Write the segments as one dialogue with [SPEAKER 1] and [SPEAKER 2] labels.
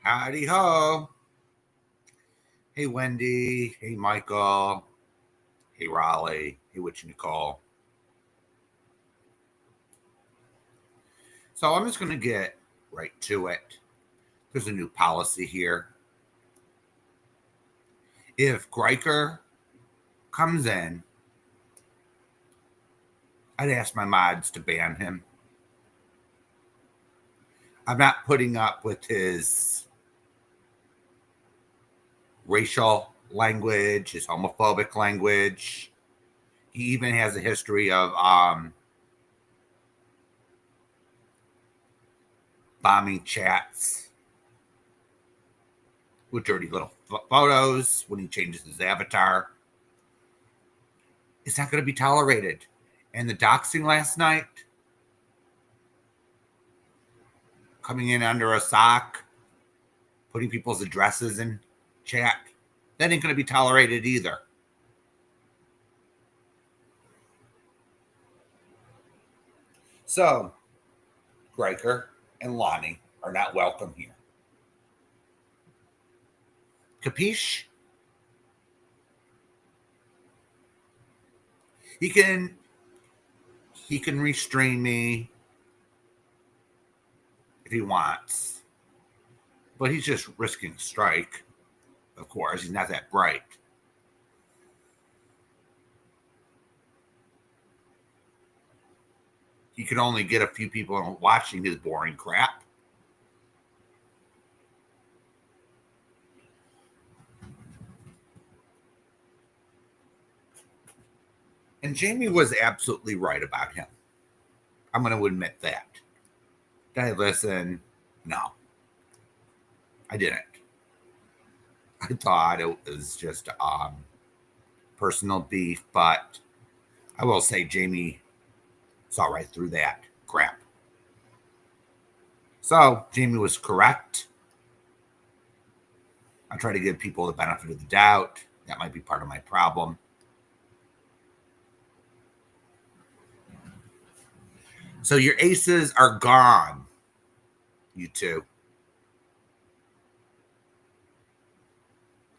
[SPEAKER 1] Howdy ho. Hey, Wendy. Hey, Michael. Hey, Raleigh. Hey, Witch Nicole. So I'm just going to get right to it. There's a new policy here. If Greiker comes in, I'd ask my mods to ban him. I'm not putting up with his racial language, his homophobic language. He even has a history of bombing chats with dirty little photos when he changes his avatar. It's not going to be tolerated. And the doxing last night, coming in under a sock, putting people's addresses in chat, that ain't going to be tolerated either. So, Greiker and Lonnie are not welcome here. Capiche? He can restrain me if he wants, but he's just risking a strike. Of course, he's not that bright. He can only get a few people watching his boring crap. And Jamie was absolutely right about him. I'm going to admit that. Did I listen? No, I didn't. I thought it was just personal beef, but I will say Jamie saw right through that crap. So Jamie was correct. I try to give people the benefit of the doubt. That might be part of my problem. So your aces are gone, you two.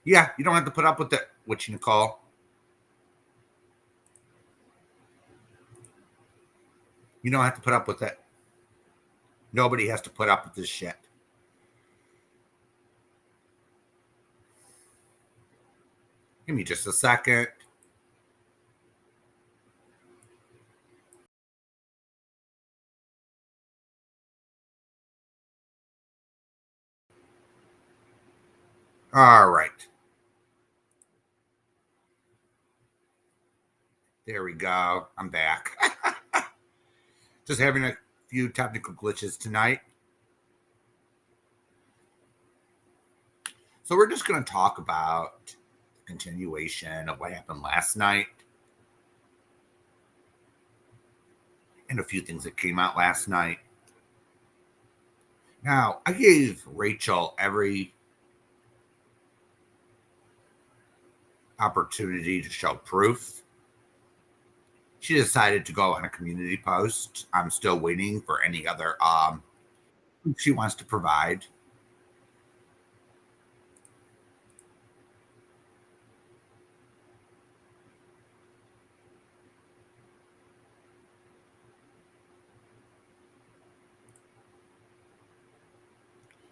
[SPEAKER 1] Yeah, you don't have to put up with it, which you call. You don't have to put up with it. Nobody has to put up with this shit. Give me just a second. All right. There we go. I'm back. Just having a few technical glitches tonight. So we're just going to talk about the continuation of what happened last night and a few things that came out last night. Now, I gave Rachel every opportunity to show proof. She decided to go on a community post. I'm still waiting for any other she wants to provide.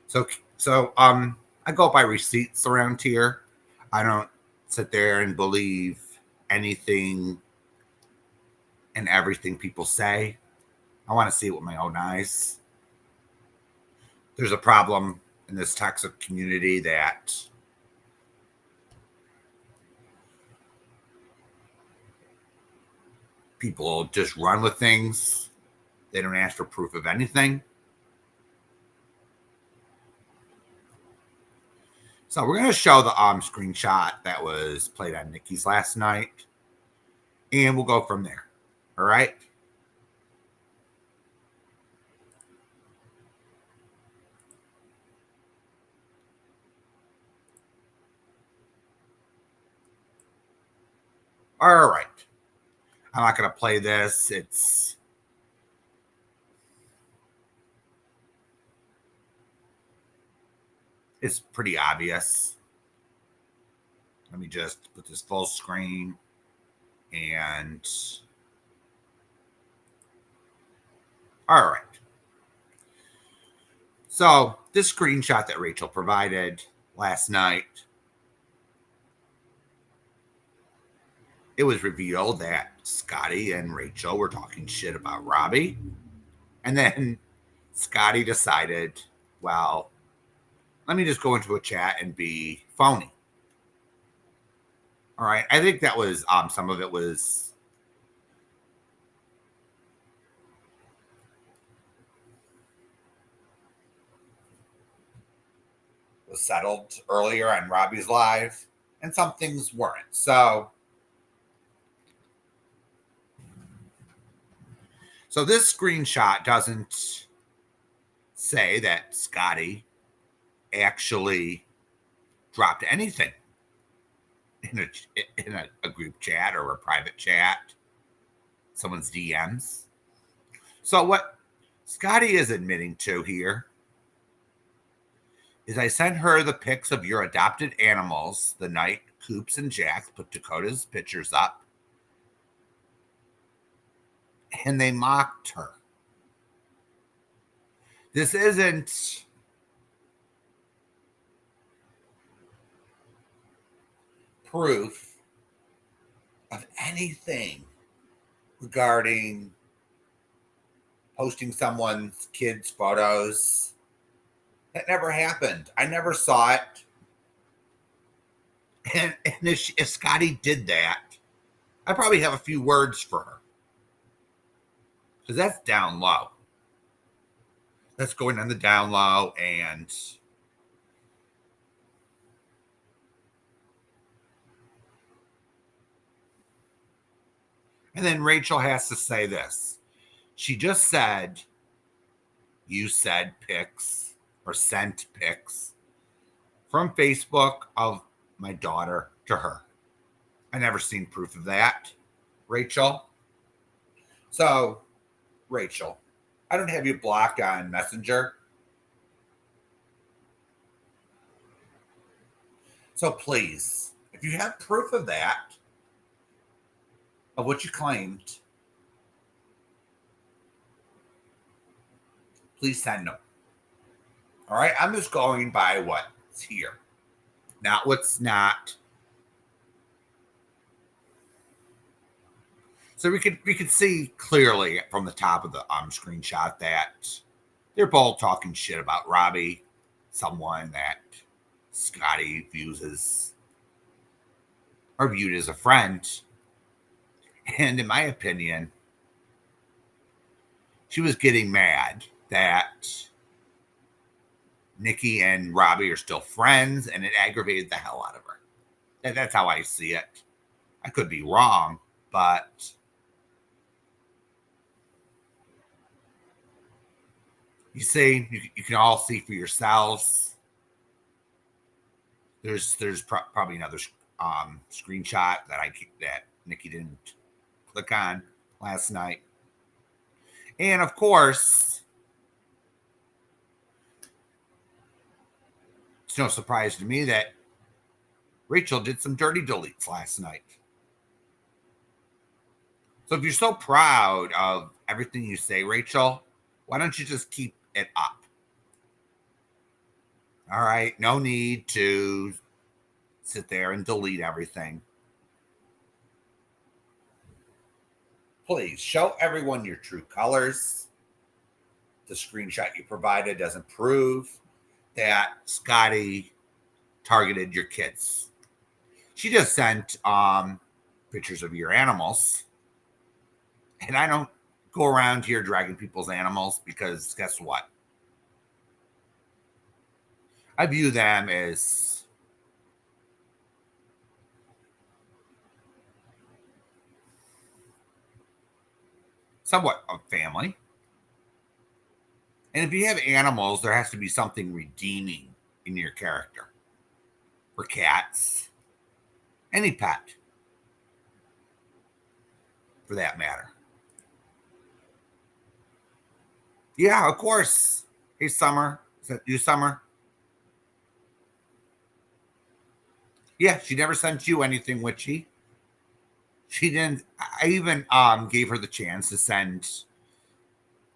[SPEAKER 1] So I go by receipts around here. I don't sit there and believe anything and everything people say. I want to see it with my own eyes. There's a problem in this toxic community that people just run with things. They don't ask for proof of anything. So we're going to show the screenshot that was played on Nikki's last night, and we'll go from there. All right. All right. I'm not going to play this. It's pretty obvious. Let me just put this full screen and all right. So this screenshot that Rachel provided last night, it was revealed that Scotty and Rachel were talking shit about Robbie. And then Scotty decided, well, let me just go into a chat and be phony. All right. I think that was some of it was settled earlier on Robbie's live, and some things weren't. So this screenshot doesn't say that Scotty actually dropped anything in a group chat or a private chat, someone's DMs. So what Scotty is admitting to here is I sent her the pics of your adopted animals the night Coops and Jax put Dakota's pictures up, and they mocked her. This isn't proof of anything regarding posting someone's kids' photos. That never happened. I never saw it. And if Scotty did that, I probably have a few words for her. Because that's down low. That's going on the down low, and then Rachel has to say this. She just said, you said pics or sent pics from Facebook of my daughter to her. I never seen proof of that, Rachel. So, Rachel, I don't have you blocked on Messenger. So please, if you have proof of that, of what you claimed, please send them. All right, I'm just going by what's here, not what's not. So we could see clearly from the top of the screenshot that they're both talking shit about Robbie, someone that Scotty views as or viewed as a friend. And in my opinion, she was getting mad that Nikki and Robbie are still friends, and it aggravated the hell out of her. And that's how I see it. I could be wrong, but you see, you can all see for yourselves. There's probably another screenshot that Nikki didn't click on last night, and of course, it's no surprise to me that Rachel did some dirty deletes last night. So if you're so proud of everything you say, Rachel, why don't you just keep it up? All right, no need to sit there and delete everything. Please show everyone your true colors. The screenshot you provided doesn't prove that Scotty targeted your kids. She just sent pictures of your animals. And I don't go around here dragging people's animals because guess what? I view them as somewhat of family. And if you have animals, there has to be something redeeming in your character. For cats, any pet, for that matter. Yeah, of course. Hey, Summer. Is that you, Summer? Yeah, she never sent you anything witchy. She didn't. I even gave her the chance to send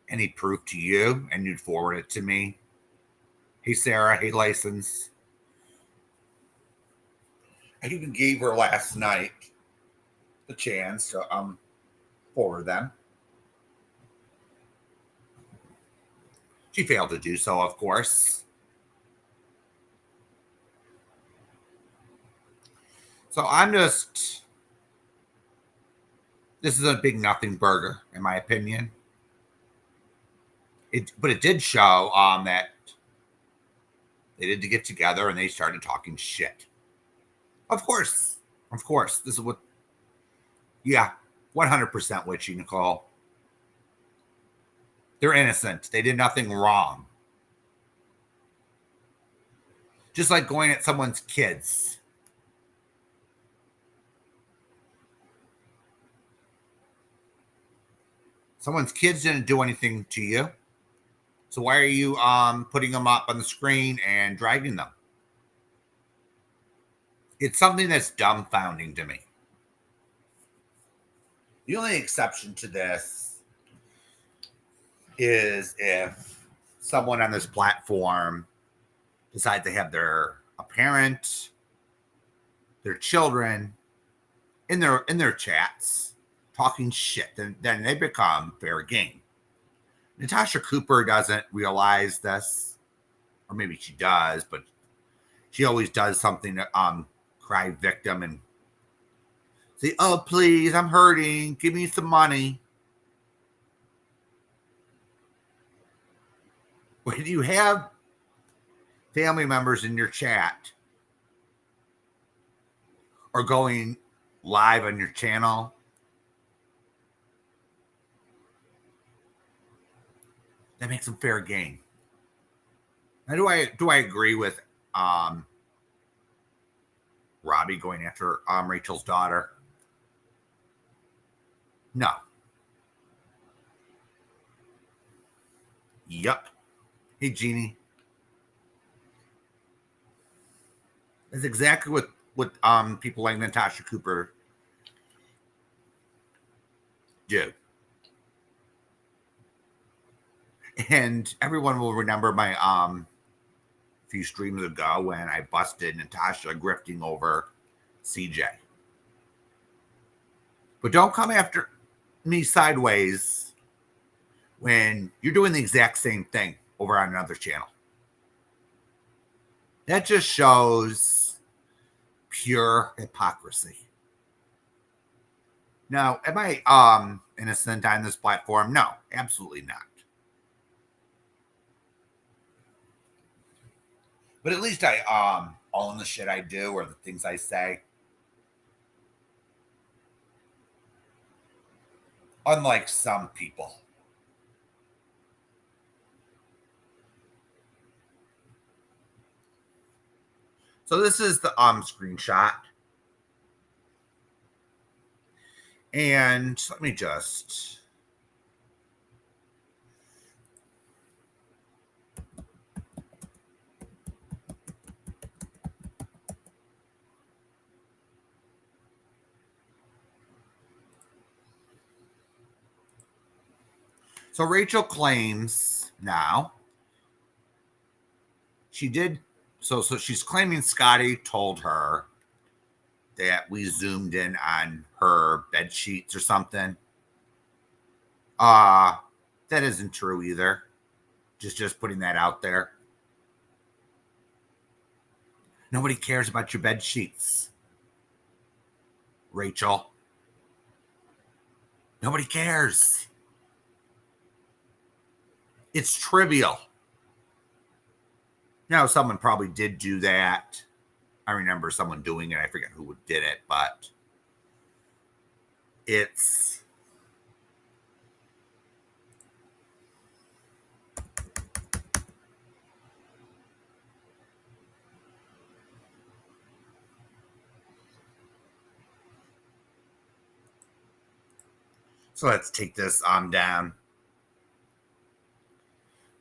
[SPEAKER 1] any proof to you, and you'd forward it to me. Hey Sarah, hey license. I even gave her last night the chance to forward them. She failed to do so, of course. So I'm just. This is a big nothing burger, in my opinion. But it did show that they did to get together and they started talking shit. Of course, this is what. Yeah, 100% witchy, Nicole. They're innocent. They did nothing wrong. Just like going at someone's kids. Someone's kids didn't do anything to you. So why are you putting them up on the screen and dragging them? It's something that's dumbfounding to me. The only exception to this is if someone on this platform decides to have a parent, their children in their chats talking shit, then they become fair game. Natasha Cooper doesn't realize this, or maybe she does, but she always does something to cry victim and say, "Oh, please, I'm hurting. Give me some money." When you have family members in your chat or going live on your channel, that makes them fair game. Now, do I agree with Robbie going after Rachel's daughter? No. Yep. Hey, Jeannie. That's exactly what people like Natasha Cooper do. And everyone will remember my few streams ago when I busted Natasha grifting over CJ. But don't come after me sideways when you're doing the exact same thing over on another channel. That just shows pure hypocrisy. Now, am I innocent on this platform? No, absolutely not. But at least I own the shit I do or the things I say. Unlike some people. So this is the screenshot. And let me just So Rachel claims now she did so she's claiming Scotty told her that we zoomed in on her bed sheets or something. That isn't true either. Just putting that out there. Nobody cares about your bed sheets, Rachel. Nobody cares. It's trivial. Now, someone probably did do that. I remember someone doing it. I forget who did it, but it's so let's take this down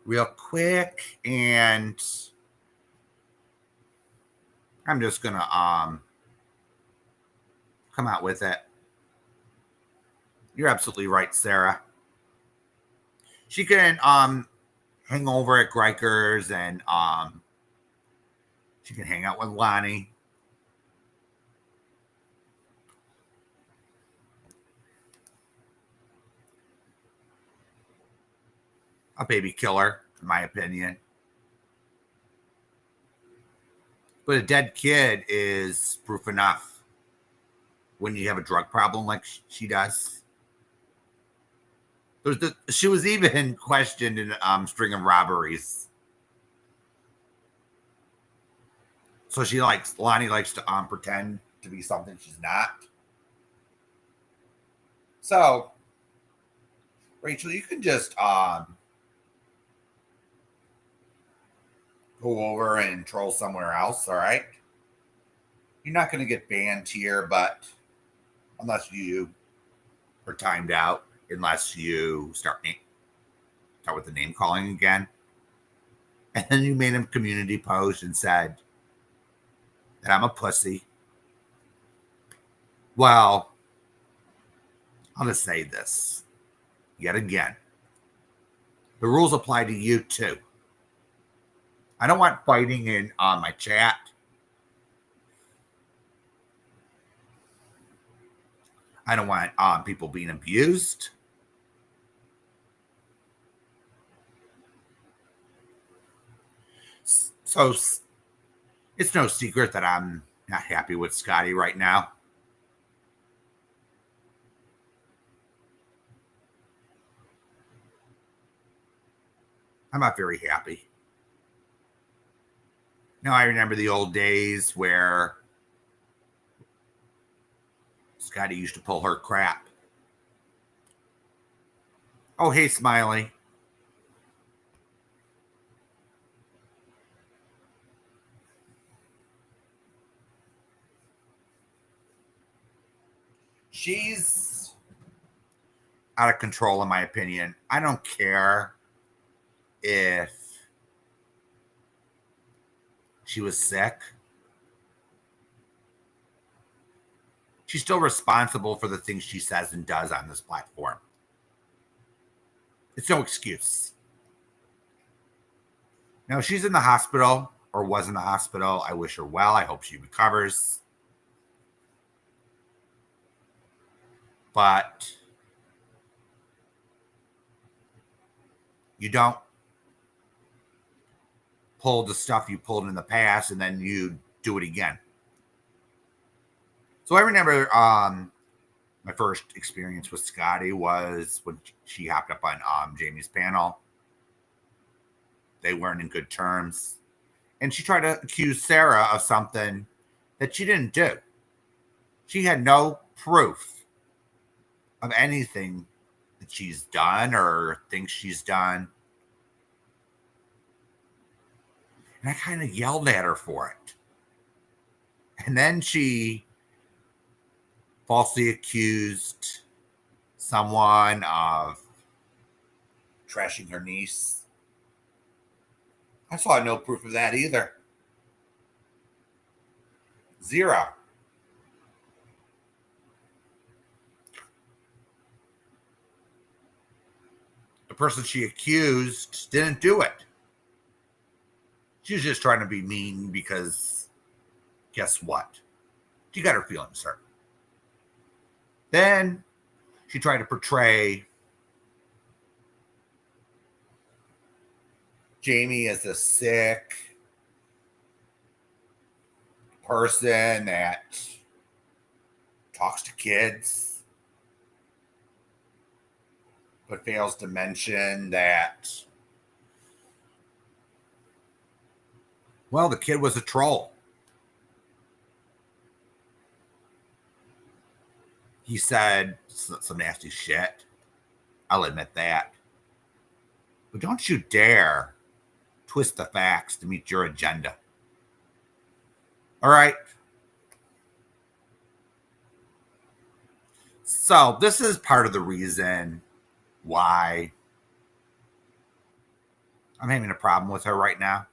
[SPEAKER 1] real quick, and I'm just gonna come out with it. You're absolutely right, Sarah. She can hang over at Grikers and she can hang out with Lonnie. A baby killer, in my opinion. But a dead kid is proof enough when you have a drug problem like she does. She was even questioned in string of robberies. So Lonnie likes to pretend to be something she's not. So, Rachel, you can just go over and troll somewhere else, all right? You're not going to get banned here, but unless you are timed out, unless you start with the name calling again. And then you made a community post and said that I'm a pussy. Well, I'll just say this yet again. The rules apply to you too. I don't want fighting in my chat. I don't want people being abused. So it's no secret that I'm not happy with Scotty right now. I'm not very happy. Now, I remember the old days where Scotty used to pull her crap. Oh, hey, Smiley. She's out of control, in my opinion. I don't care if she was sick. She's still responsible for the things she says and does on this platform. It's no excuse. Now, she's in the hospital or was in the hospital. I wish her well. I hope she recovers. But you don't pull the stuff you pulled in the past and then you do it again. So I remember my first experience with Scotty was when she hopped up on Jamie's panel. They weren't in good terms. And she tried to accuse Sarah of something that she didn't do. She had no proof of anything that she's done or thinks she's done. And I kind of yelled at her for it. And then she falsely accused someone of trashing her niece. I saw no proof of that either. Zero. The person she accused didn't do it. She was just trying to be mean because guess what? She got her feelings hurt. Then she tried to portray Jamie as a sick person that talks to kids, but fails to mention that, well, the kid was a troll. He said some nasty shit. I'll admit that. But don't you dare twist the facts to meet your agenda. All right. So this is part of the reason why I'm having a problem with her right now.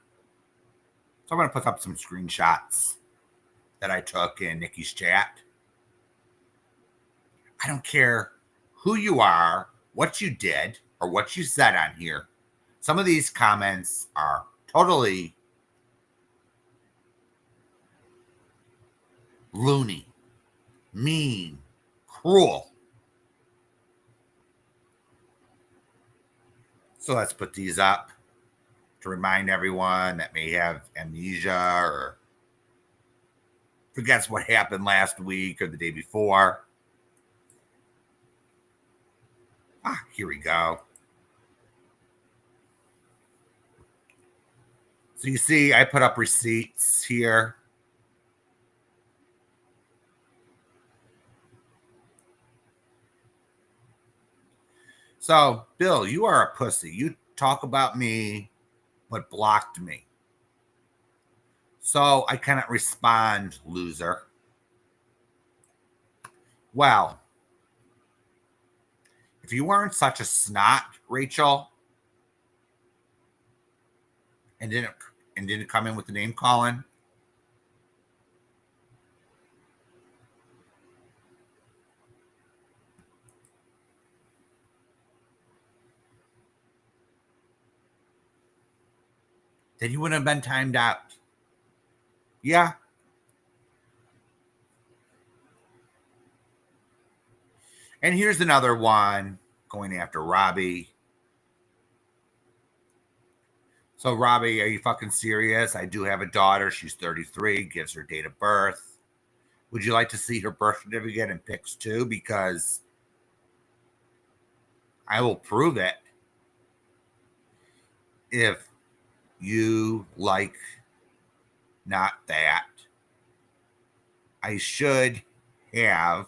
[SPEAKER 1] So I'm going to put up some screenshots that I took in Nikki's chat. I don't care who you are, what you did, or what you said on here. Some of these comments are totally loony, mean, cruel. So let's put these up to remind everyone that may have amnesia or forgets what happened last week or the day before. Here we go. So you see, I put up receipts here. So, Bill, you are a pussy. You talk about me, but blocked me. So I cannot respond, loser. Well, if you weren't such a snot, Rachel, and didn't come in with the name calling, then you wouldn't have been timed out. Yeah. And here's another one going after Robbie. So, Robbie, are you fucking serious? I do have a daughter. She's 33, gives her date of birth. Would you like to see her birth certificate and pics too? Because I will prove it if you like not that. I should have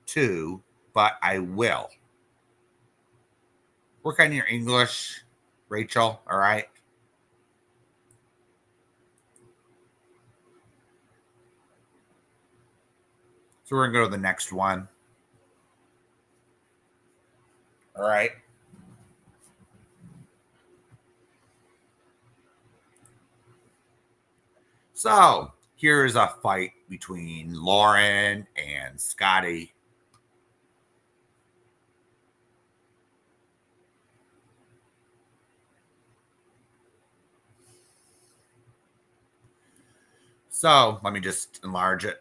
[SPEAKER 1] two, but I will. Work on your English, Rachel, all right? So we're going to go to the next one. All right. So here's a fight between Lauren and Scotty. So let me just enlarge it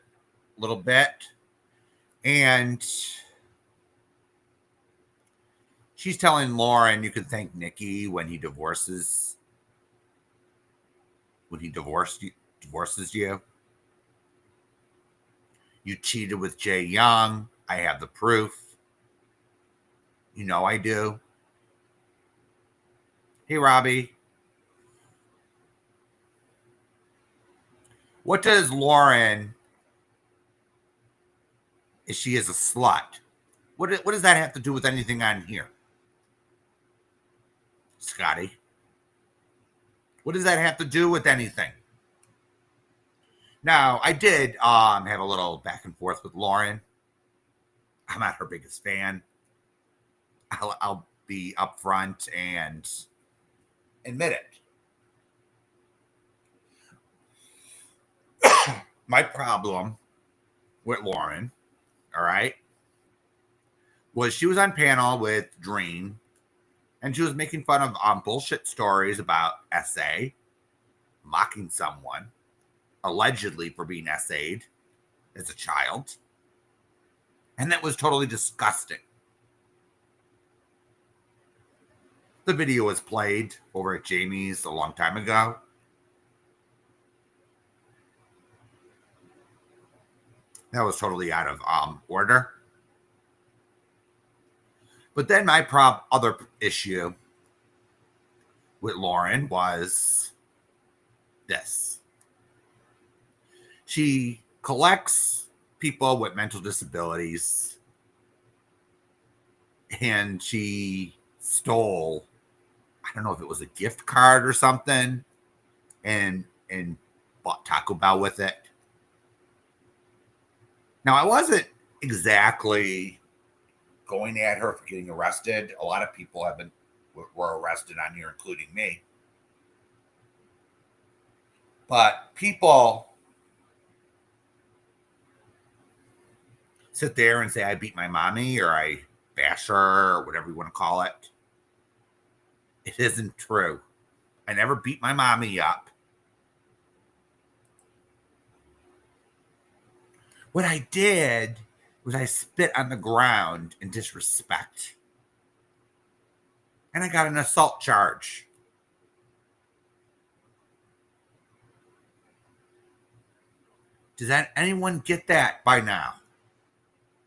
[SPEAKER 1] a little bit. And she's telling Lauren, you can thank Nikki when he divorces you. You cheated with Jay Young. I have the proof. You know I do. Hey, Robbie. What does Lauren, if she is a slut, what does that have to do with anything on here? Scotty. What does that have to do with anything? Now, I did have a little back and forth with Lauren. I'm not her biggest fan. I'll be upfront and admit it. My problem with Lauren, all right, was she was on panel with Dream, and she was making fun of bullshit stories about SA, mocking someone, allegedly for being SA'd as a child. And that was totally disgusting. The video was played over at Jamie's a long time ago. That was totally out of order. But then my other issue with Lauren was this. She collects people with mental disabilities, and she stole, I don't know if it was a gift card or something, and bought Taco Bell with it. Now, I wasn't exactly going at her for getting arrested. A lot of people were arrested on here, including me. But people sit there and say I beat my mommy or I bash her or whatever you want to call it. It isn't true. I never beat my mommy up. What I did was I spit on the ground in disrespect. And I got an assault charge. Does anyone get that by now?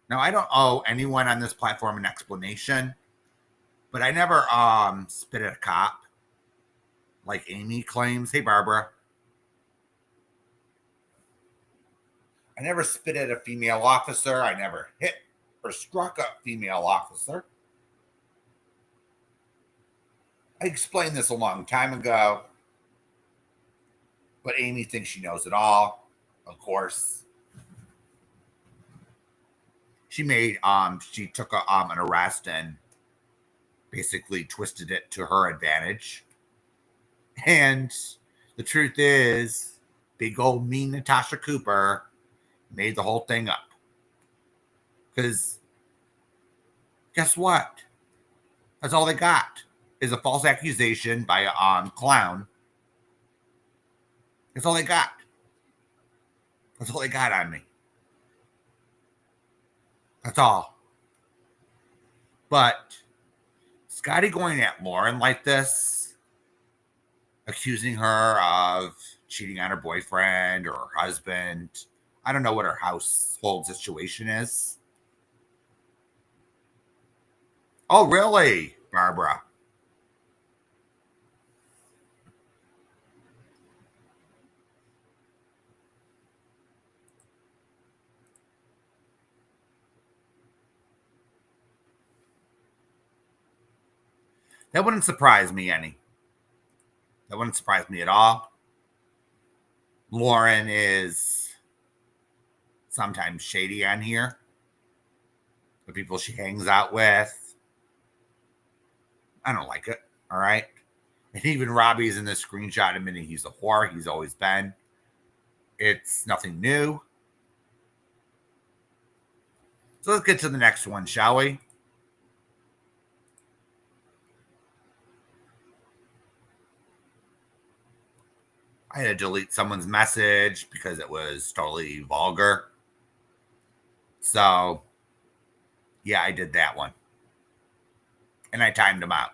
[SPEAKER 1] Now, I don't owe anyone on this platform an explanation, but I never spit at a cop like Amy claims. Hey, Barbara. I never spit at a female officer. I never hit or struck a female officer. I explained this a long time ago, but Amy thinks she knows it all, of course. She took an arrest and basically twisted it to her advantage. And the truth is, big old mean Natasha Cooper made the whole thing up. Because guess what? That's all they got is a false accusation by a clown. That's all they got. That's all they got on me. That's all. But Scotty going at Lauren like this, accusing her of cheating on her boyfriend or her husband. I don't know what her household situation is. Oh, really, Barbara? That wouldn't surprise me any. That wouldn't surprise me at all. Lauren is sometimes shady on here. The people she hangs out with. I don't like it. All right. And even Robbie's in this screenshot admitting he's a whore. He's always been. It's nothing new. So let's get to the next one, shall we? I had to delete someone's message because it was totally vulgar. So, yeah, I did that one. And I timed him out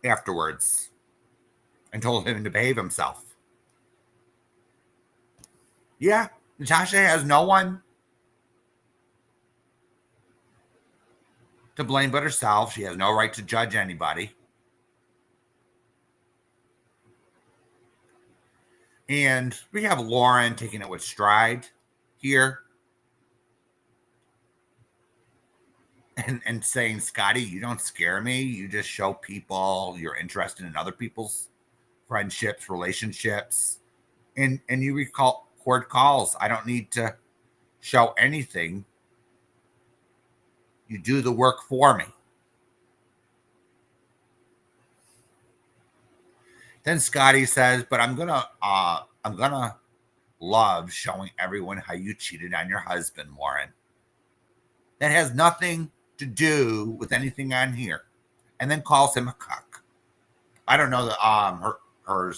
[SPEAKER 1] afterwards and told him to behave himself. Yeah, Natasha has no one to blame but herself. She has no right to judge anybody. And we have Lauren taking it with stride here. And saying, Scotty, you don't scare me. You just show people you're interested in other people's friendships, relationships. And you record calls. I don't need to show anything. You do the work for me. Then Scotty says, but I'm gonna love showing everyone how you cheated on your husband, Lauren. That has nothing to do with anything on here. And then calls him a cuck. I don't know her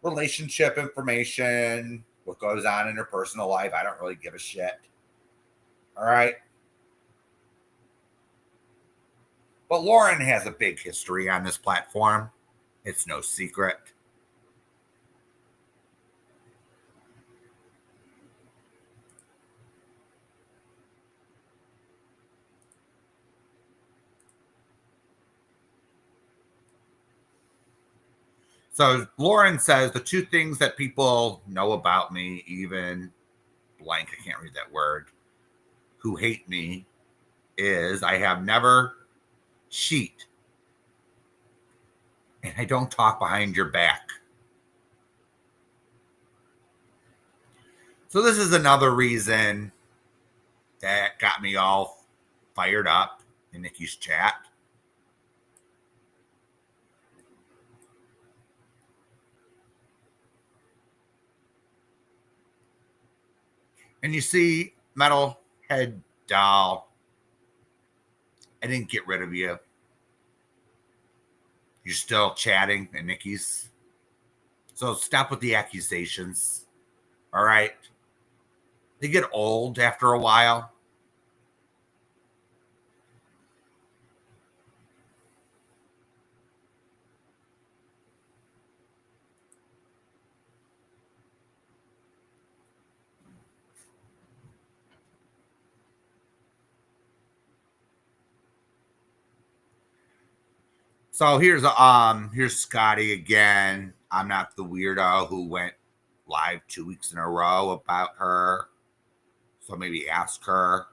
[SPEAKER 1] relationship information, what goes on in her personal life. I don't really give a shit. All right. But Lauren has a big history on this platform. It's no secret. So Lauren says the two things that people know about me, even blank, I can't read that word, who hate me, is I have never cheat. And I don't talk behind your back. So this is another reason that got me all fired up in Nikki's chat. And you see Metal head doll. I didn't get rid of you. You're still chatting at Nikki's. So stop with the accusations. All right. They get old after a while. So here's Scotty again. I'm not the weirdo who went live 2 weeks in a row about her. So maybe ask her.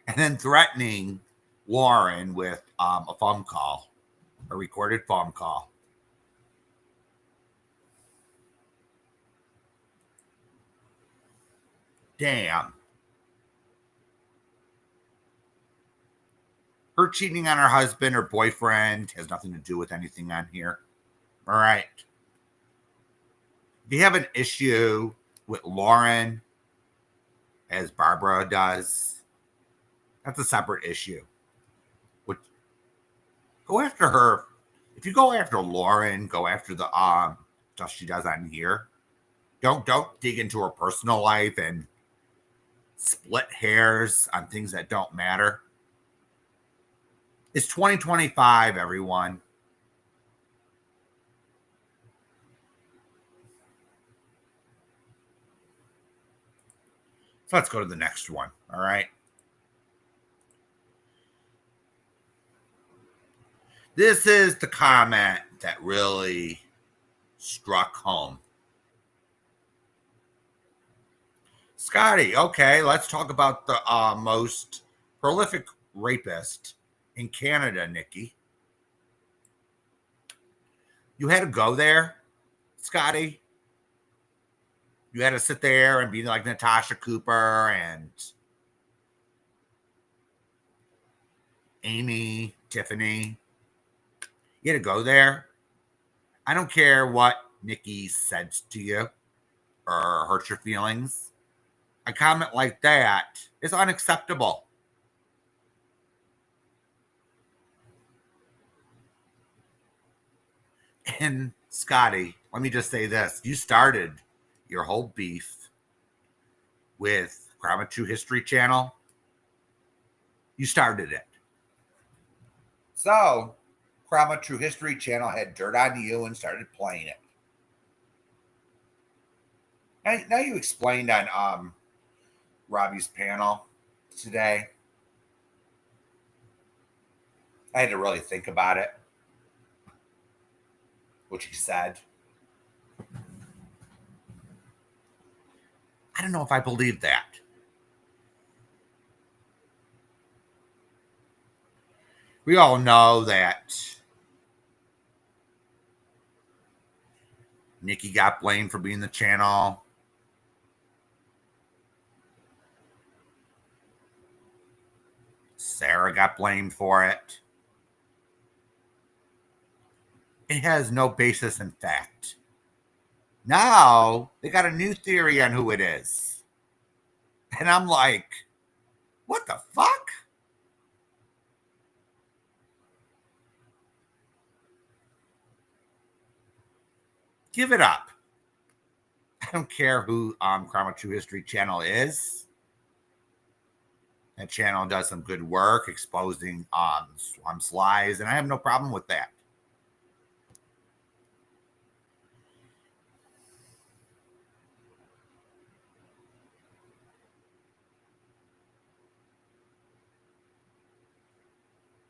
[SPEAKER 1] And then threatening Lauren with a phone call, a recorded phone call. Damn. Her cheating on her husband or boyfriend has nothing to do with anything on here. All right. If you have an issue with Lauren, as Barbara does, that's a separate issue. Which, go after her. If you go after Lauren, go after the stuff she does on here. Don't dig into her personal life and split hairs on things that don't matter. It's 2025, everyone. So let's go to the next one. All right. This is the comment that really struck home. Scotty, okay, let's talk about the most prolific rapist in Canada, Nikki. You had to go there, Scotty. You had to sit there and be like Natasha Cooper and Amy, Tiffany. You had to go there. I don't care what Nikki said to you or hurt your feelings. A comment like that is unacceptable. And Scotty, let me just say this. You started your whole beef with Grandma True History Channel. You started it. So, Grandma True History Channel had dirt on you and started playing it. Now you explained on Robbie's panel today. I had to really think about it, what he said. I don't know if I believe that. We all know that Nikki got blamed for being the channel. Sarah got blamed for it. It has no basis in fact. Now they got a new theory on who it is. And I'm like, what the fuck? Give it up. I don't care who Grandma True History Channel is. That channel does some good work exposing Swamp's lies, and I have no problem with that.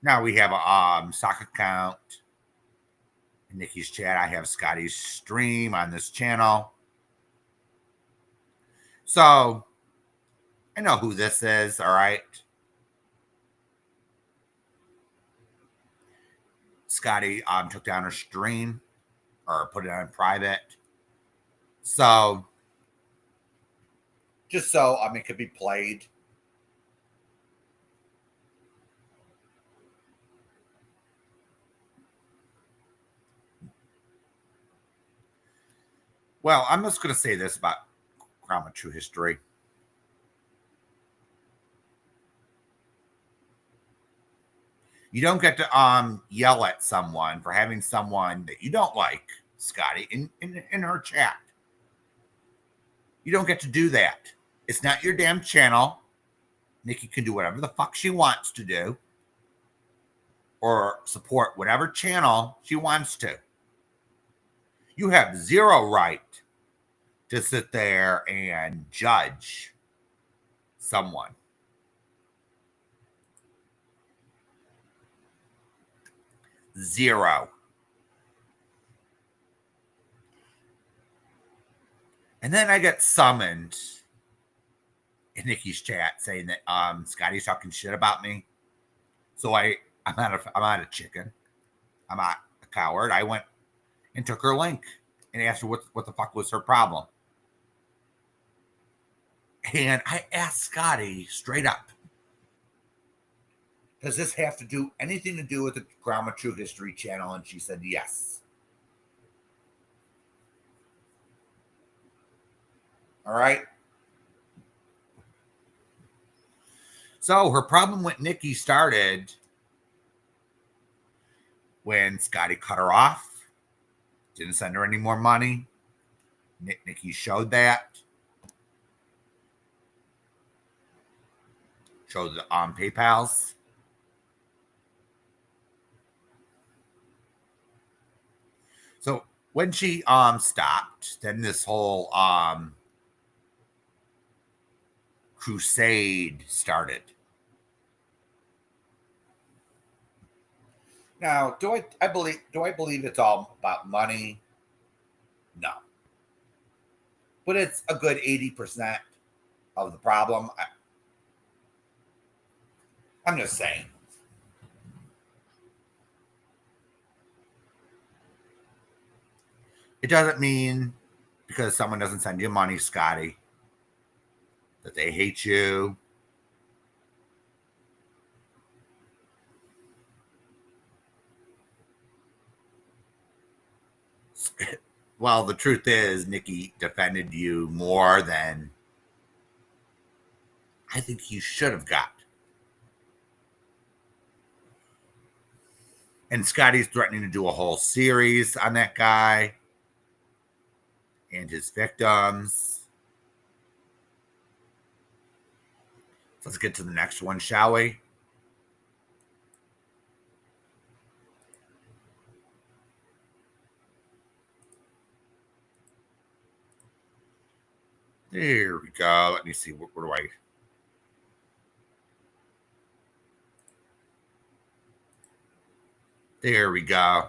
[SPEAKER 1] Now we have a sock account in Nikki's chat. I have Scotty's stream on this channel. So I know who this is, all right? Scotty took down her stream or put it on private. So just so it could be played. Well, I'm just going to say this about Grandma True History. You don't get to yell at someone for having someone that you don't like, Scotty, in her chat. You don't get to do that. It's not your damn channel. Nikki can do whatever the fuck she wants to do or support whatever channel she wants to. You have zero right to sit there and judge someone. Zero. And then I get summoned in Nikki's chat saying that Scotty's talking shit about me. So I'm not a chicken. I'm not a coward. I went and took her link and asked her what the fuck was her problem. And I asked Scotty straight up, does this have to do anything to do with the Grandma True History channel? And she said yes. All right. So her problem with Nikki started when Scotty cut her off, didn't send her any more money. Nikki showed that. Showed the PayPals. So when she stopped, then this whole crusade started. Now, do I believe it's all about money? No. But it's a good 80% of the problem. I'm just saying. It doesn't mean because someone doesn't send you money, Scotty, that they hate you. Well, the truth is, Nikki defended you more than I think you should have got. And Scotty's threatening to do a whole series on that guy and his victims. Let's get to the next one, shall we? There we go. Let me see. Where do I... There we go.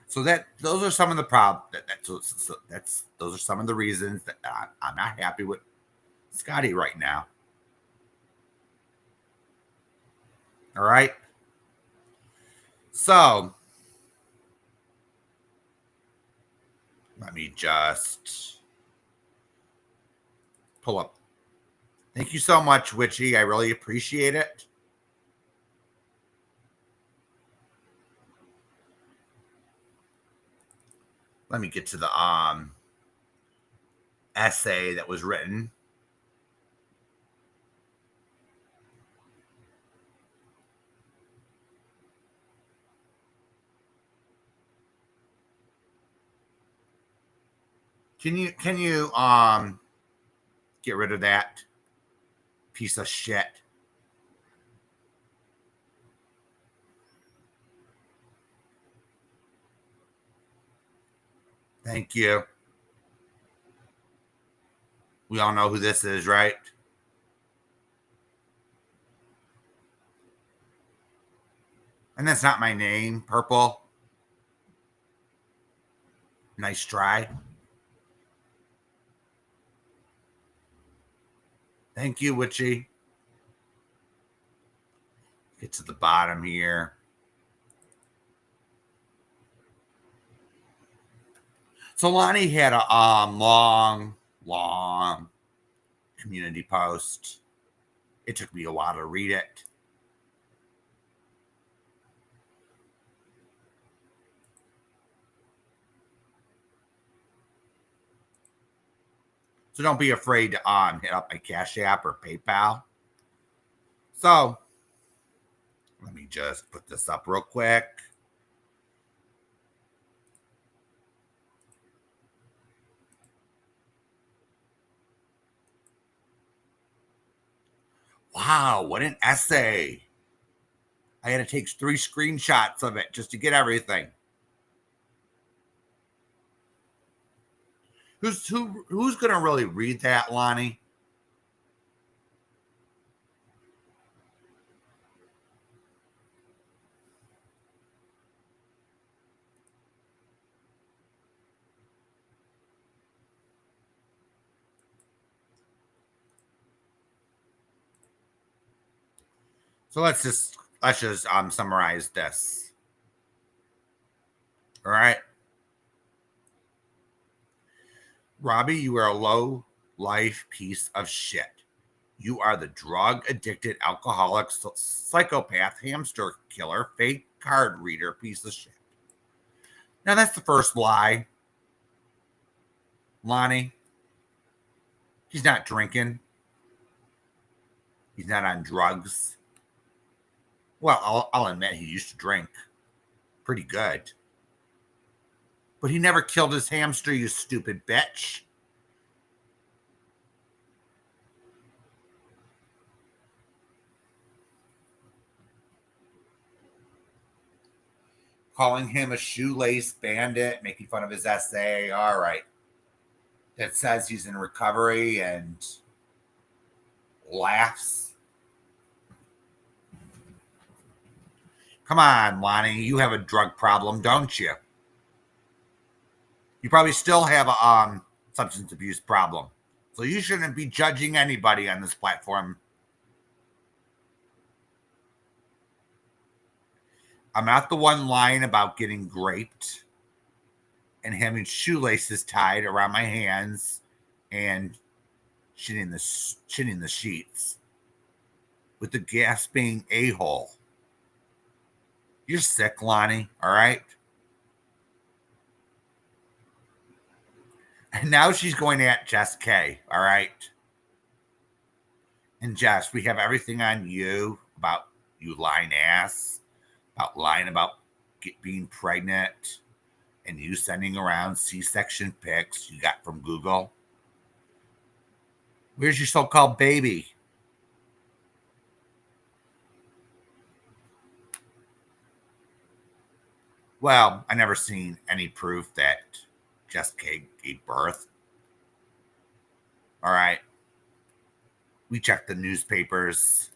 [SPEAKER 1] So those are some of the problems. Those are some of the reasons that I'm not happy with Scotty right now. All right. So let me just pull up. Thank you so much, Witchy. I really appreciate it. Let me get to the essay that was written. Can you get rid of that piece of shit? Thank you. We all know who this is, right? And that's not my name, Purple. Nice try. Thank you, Witchy. Get to the bottom here. So Lonnie had a long community post. It took me a while to read it. So don't be afraid to hit up my Cash App or PayPal So let me just put this up real quick. Wow, what an essay. I had to take 3 screenshots of it just to get everything. Who's going to really read that, Lonnie? So let's just summarize this. All right. Robbie, you are a low life piece of shit. You are the drug addicted, alcoholic, psychopath, hamster killer, fake card reader piece of shit. Now, that's the first lie. Lonnie, he's not drinking. He's not on drugs. Well, I'll admit he used to drink pretty good. But he never killed his hamster, you stupid bitch. Calling him a shoelace bandit, making fun of his essay. All right. That says he's in recovery and laughs. Come on, Lonnie. You have a drug problem, don't you? You probably still have a substance abuse problem. So you shouldn't be judging anybody on this platform. I'm not the one lying about getting raped and having shoelaces tied around my hands and shitting the sheets with the gasping a-hole. You're sick, Lonnie, all right? And now she's going at Jess K, all right? And Jess, we have everything on you about you lying ass, about lying about being pregnant, and you sending around C-section pics you got from Google. Where's your so-called baby? Well, I never seen any proof that Jess K gave birth. All right. We checked the newspapers.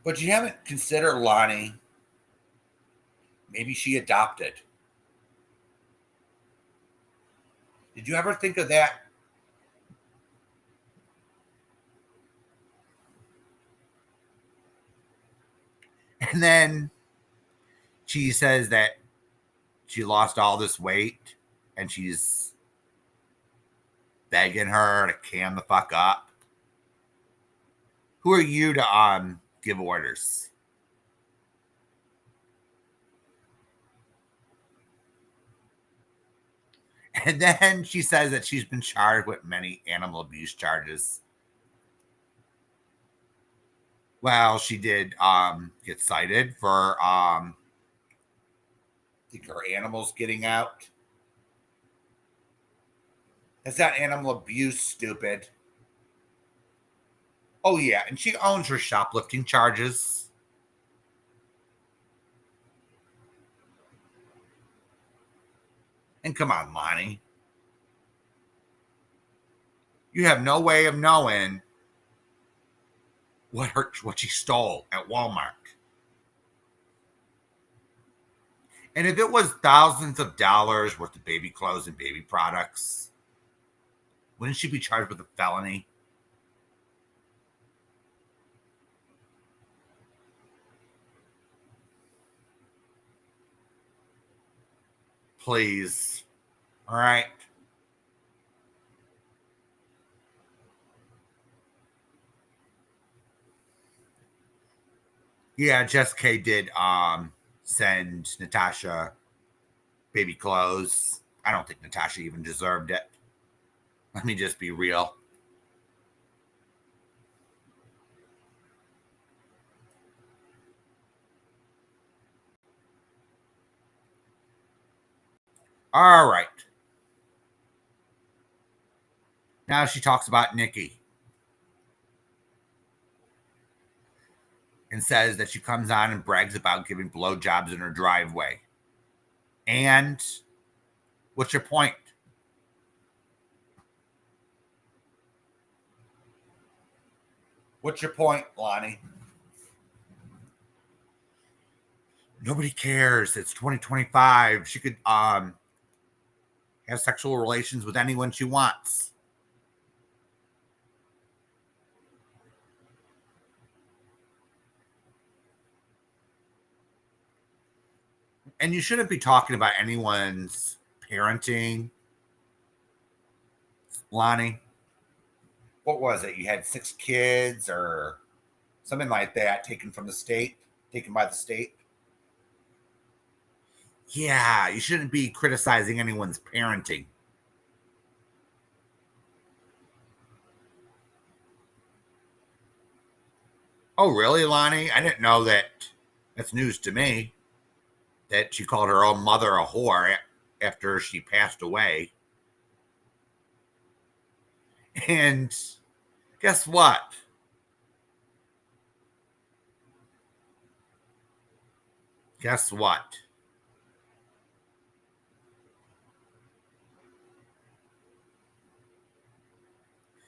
[SPEAKER 1] But you haven't considered Lonnie. Maybe she adopted. Did you ever think of that? And then she says that she lost all this weight and she's begging her to can the fuck up. Who are you to give orders? And then she says that she's been charged with many animal abuse charges. Well, she did get cited for I think her animals getting out. That's not animal abuse, stupid. Oh yeah, and she owns her shoplifting charges. And come on, Lonnie. You have no way of knowing what she stole at Walmart. And if it was thousands of dollars worth of baby clothes and baby products, wouldn't she be charged with a felony? Please. All right. Yeah, Jess K did send Natasha baby clothes. I don't think Natasha even deserved it. Let me just be real. All right. Now she talks about Nikki and says that she comes on and brags about giving blowjobs in her driveway. And what's your point? What's your point, Lonnie? Nobody cares. It's 2025. She could have sexual relations with anyone she wants. And you shouldn't be talking about anyone's parenting, Lonnie. What was it? You had 6 kids or something like that taken from the state, taken by the state. Yeah, you shouldn't be criticizing anyone's parenting. Oh, really, Lonnie? I didn't know that. That's news to me that she called her own mother a whore after she passed away. And guess what? Guess what?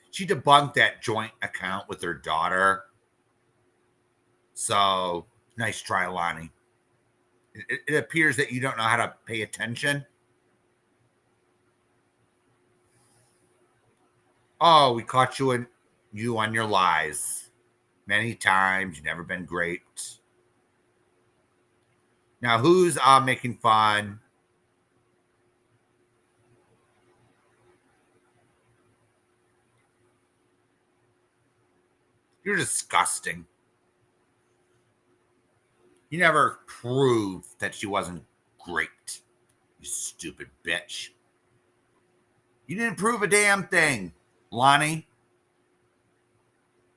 [SPEAKER 1] She debunked that joint account with her daughter. So nice try, Lonnie. It appears that you don't know how to pay attention. Oh, we caught you on your lies many times. You've never been great. Now, who's making fun? You're disgusting. You never proved that she wasn't great. You stupid bitch. You didn't prove a damn thing, Lonnie.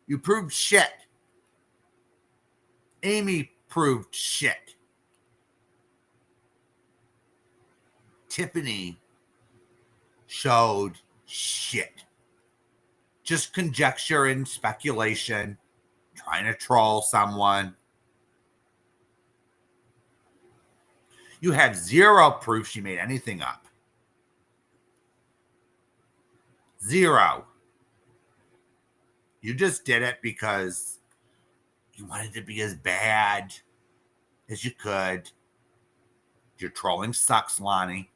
[SPEAKER 1] You proved shit. Amy proved shit. Tiffany showed shit. Just conjecture and speculation, trying to troll someone. You have zero proof she made anything up. Zero. You just did it because you wanted to be as bad as you could. Your trolling sucks, Lonnie.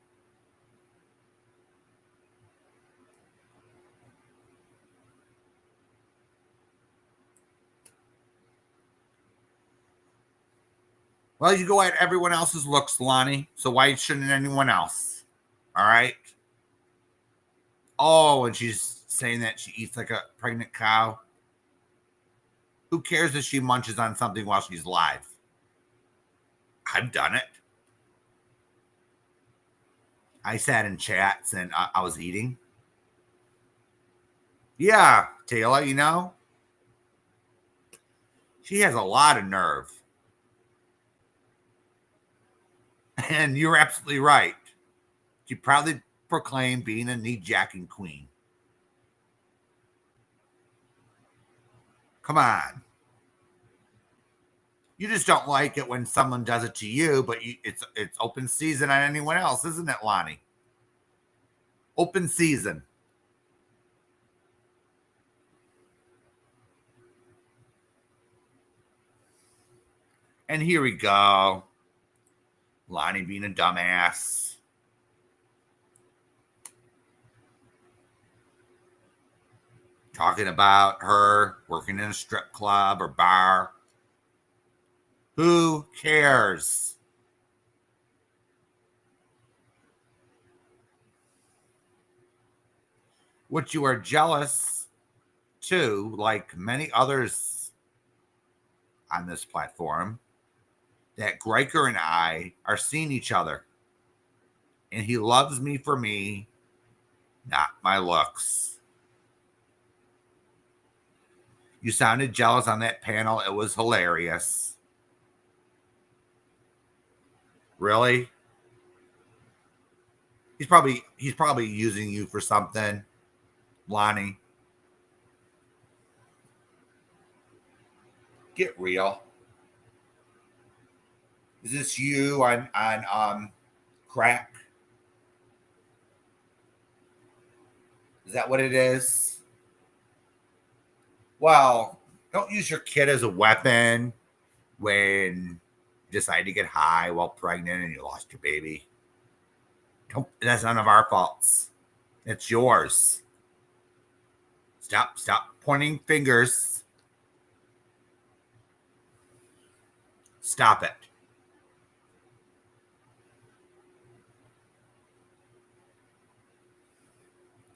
[SPEAKER 1] Well, you go at everyone else's looks, Lonnie. So why shouldn't anyone else? All right. Oh, and she's saying that she eats like a pregnant cow. Who cares if she munches on something while she's live? I've done it. I sat in chats and I was eating. Yeah, Taylor, she has a lot of nerve. And you're absolutely right. She proudly proclaimed being a knee jacking queen. Come on. You just don't like it when someone does it to you, but it's open season on anyone else, isn't it, Lonnie? Open season. And here we go. Lonnie being a dumbass. Talking about her working in a strip club or bar. Who cares? What you are jealous too, like many others on this platform, that Greiker and I are seeing each other. And he loves me for me, not my looks. You sounded jealous on that panel. It was hilarious. Really? He's probably using you for something, Lonnie. Get real. Is this you on crack? Is that what it is? Well, don't use your kid as a weapon when you decide to get high while pregnant and you lost your baby. That's none of our faults. It's yours. Stop pointing fingers. Stop it.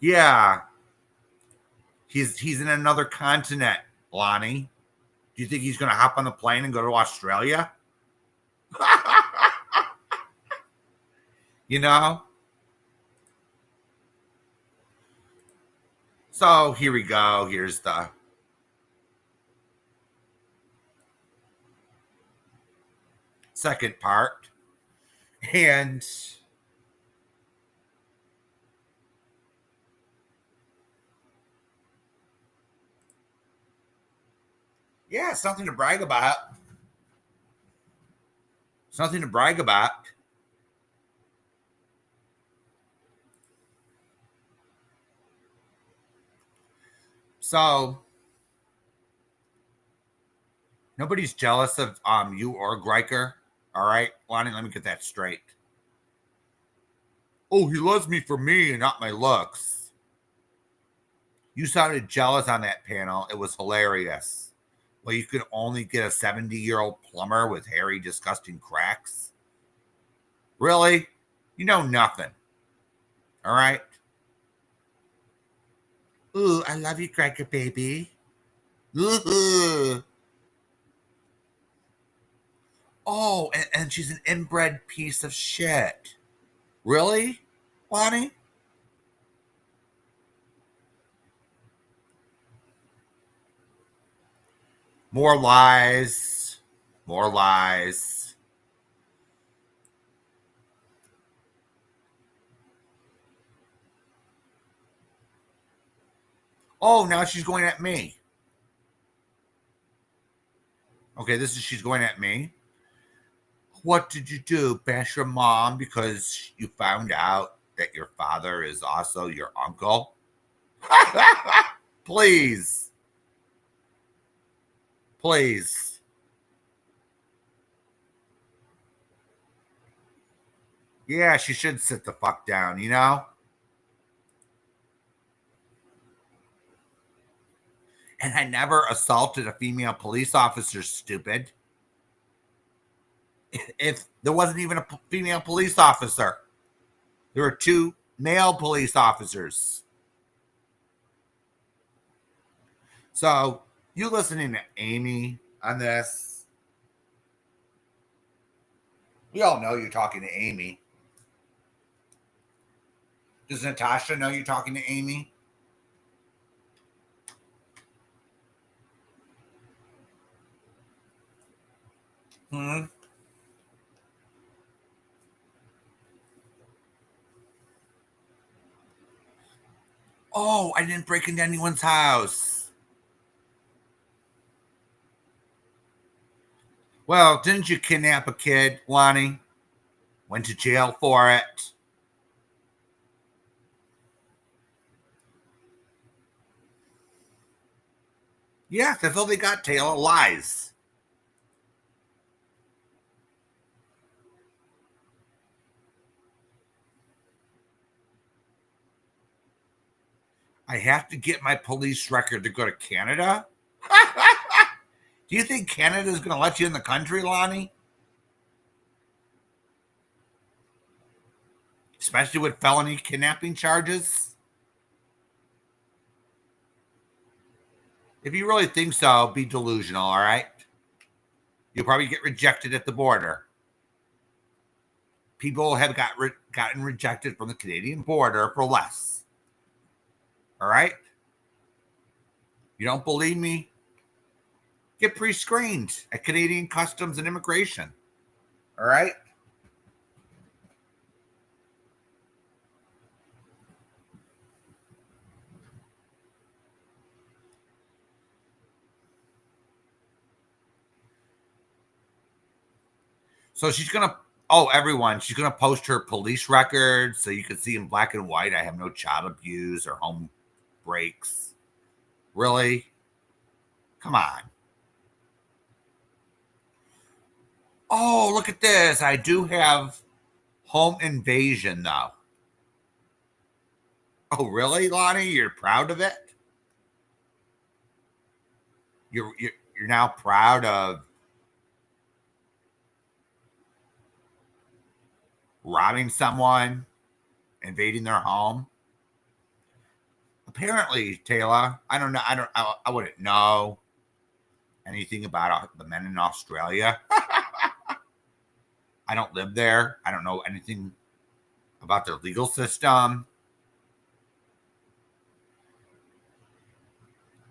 [SPEAKER 1] Yeah. He's in another continent, Lonnie. Do you think he's gonna hop on the plane and go to Australia? You know? So here we go. Here's the second part. And yeah, something to brag about. Something to brag about. So nobody's jealous of you or Greiker. All right, Lonnie, let me get that straight. Oh, he loves me for me and not my looks. You sounded jealous on that panel. It was hilarious. Well, you could only get a 70-year-old plumber with hairy, disgusting cracks. Really? You know nothing. All right. Ooh, I love you, Cracker Baby. Ooh. Oh, and she's an inbred piece of shit. Really, Lonnie? More lies. More lies. Oh, now she's going at me. Okay, she's going at me. What did you do? Bash your mom because you found out that your father is also your uncle? Please. Please. Yeah, she should sit the fuck down, you know? And I never assaulted a female police officer, stupid. If there wasn't even a female police officer, there were two male police officers. So, you listening to Amy on this? We all know you're talking to Amy. Does Natasha know you're talking to Amy? Hmm. Oh, I didn't break into anyone's house. Well, didn't you kidnap a kid, Lonnie? Went to jail for it. Yeah, that's all they got, Taylor. Lies. I have to get my police record to go to Canada? Do you think Canada is going to let you in the country, Lonnie? Especially with felony kidnapping charges? If you really think so, be delusional, all right? You'll probably get rejected at the border. People have gotten rejected from the Canadian border for less. All right? You don't believe me? Get pre-screened at Canadian Customs and Immigration. All right? So she's gonna. Oh, everyone, she's gonna post her police records so you can see in black and white. I have no child abuse or home breaks. Really? Come on. Oh, look at this. I do have home invasion though. Oh, really, Lonnie? You're proud of it? You're now proud of robbing someone, invading their home? Apparently, Taylor, I don't know. I wouldn't know anything about the men in Australia. I don't live there. I don't know anything about their legal system.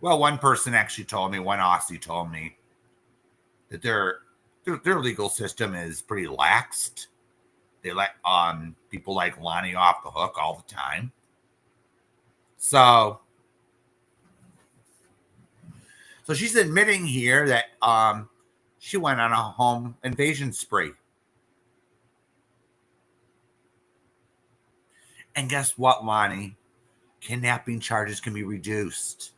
[SPEAKER 1] Well, one person actually told me, one Aussie told me that their legal system is pretty laxed. They let people like Lonnie off the hook all the time. So she's admitting here that she went on a home invasion spree. And guess what, Lonnie? Kidnapping charges can be reduced.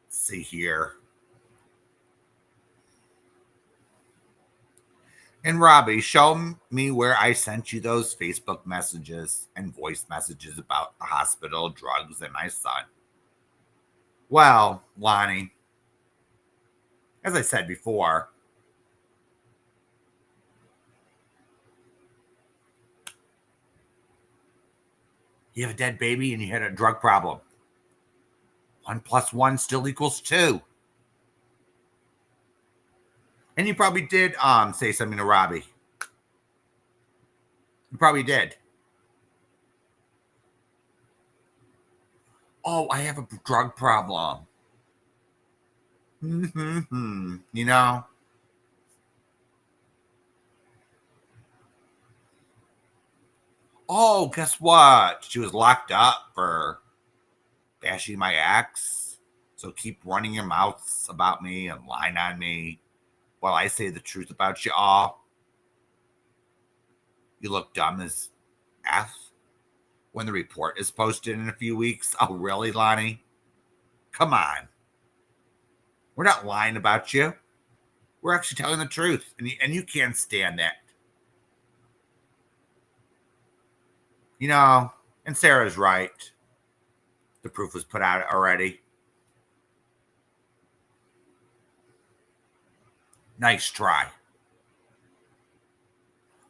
[SPEAKER 1] Let's see here. And Robbie, show me where I sent you those Facebook messages and voice messages about the hospital, drugs, and my son. Well, Lonnie, as I said before, you have a dead baby and you had a drug problem. 1 + 1 still equals 2. And you probably did say something to Robbie. You probably did. Oh, I have a drug problem. You know? Oh, guess what? She was locked up for bashing my ex. So keep running your mouths about me and lying on me while I say the truth about you all. You look dumb as F when the report is posted in a few weeks. Oh, really, Lonnie? Come on. We're not lying about you. We're actually telling the truth, and you can't stand that. You know, and Sarah's right. The proof was put out already. Nice try.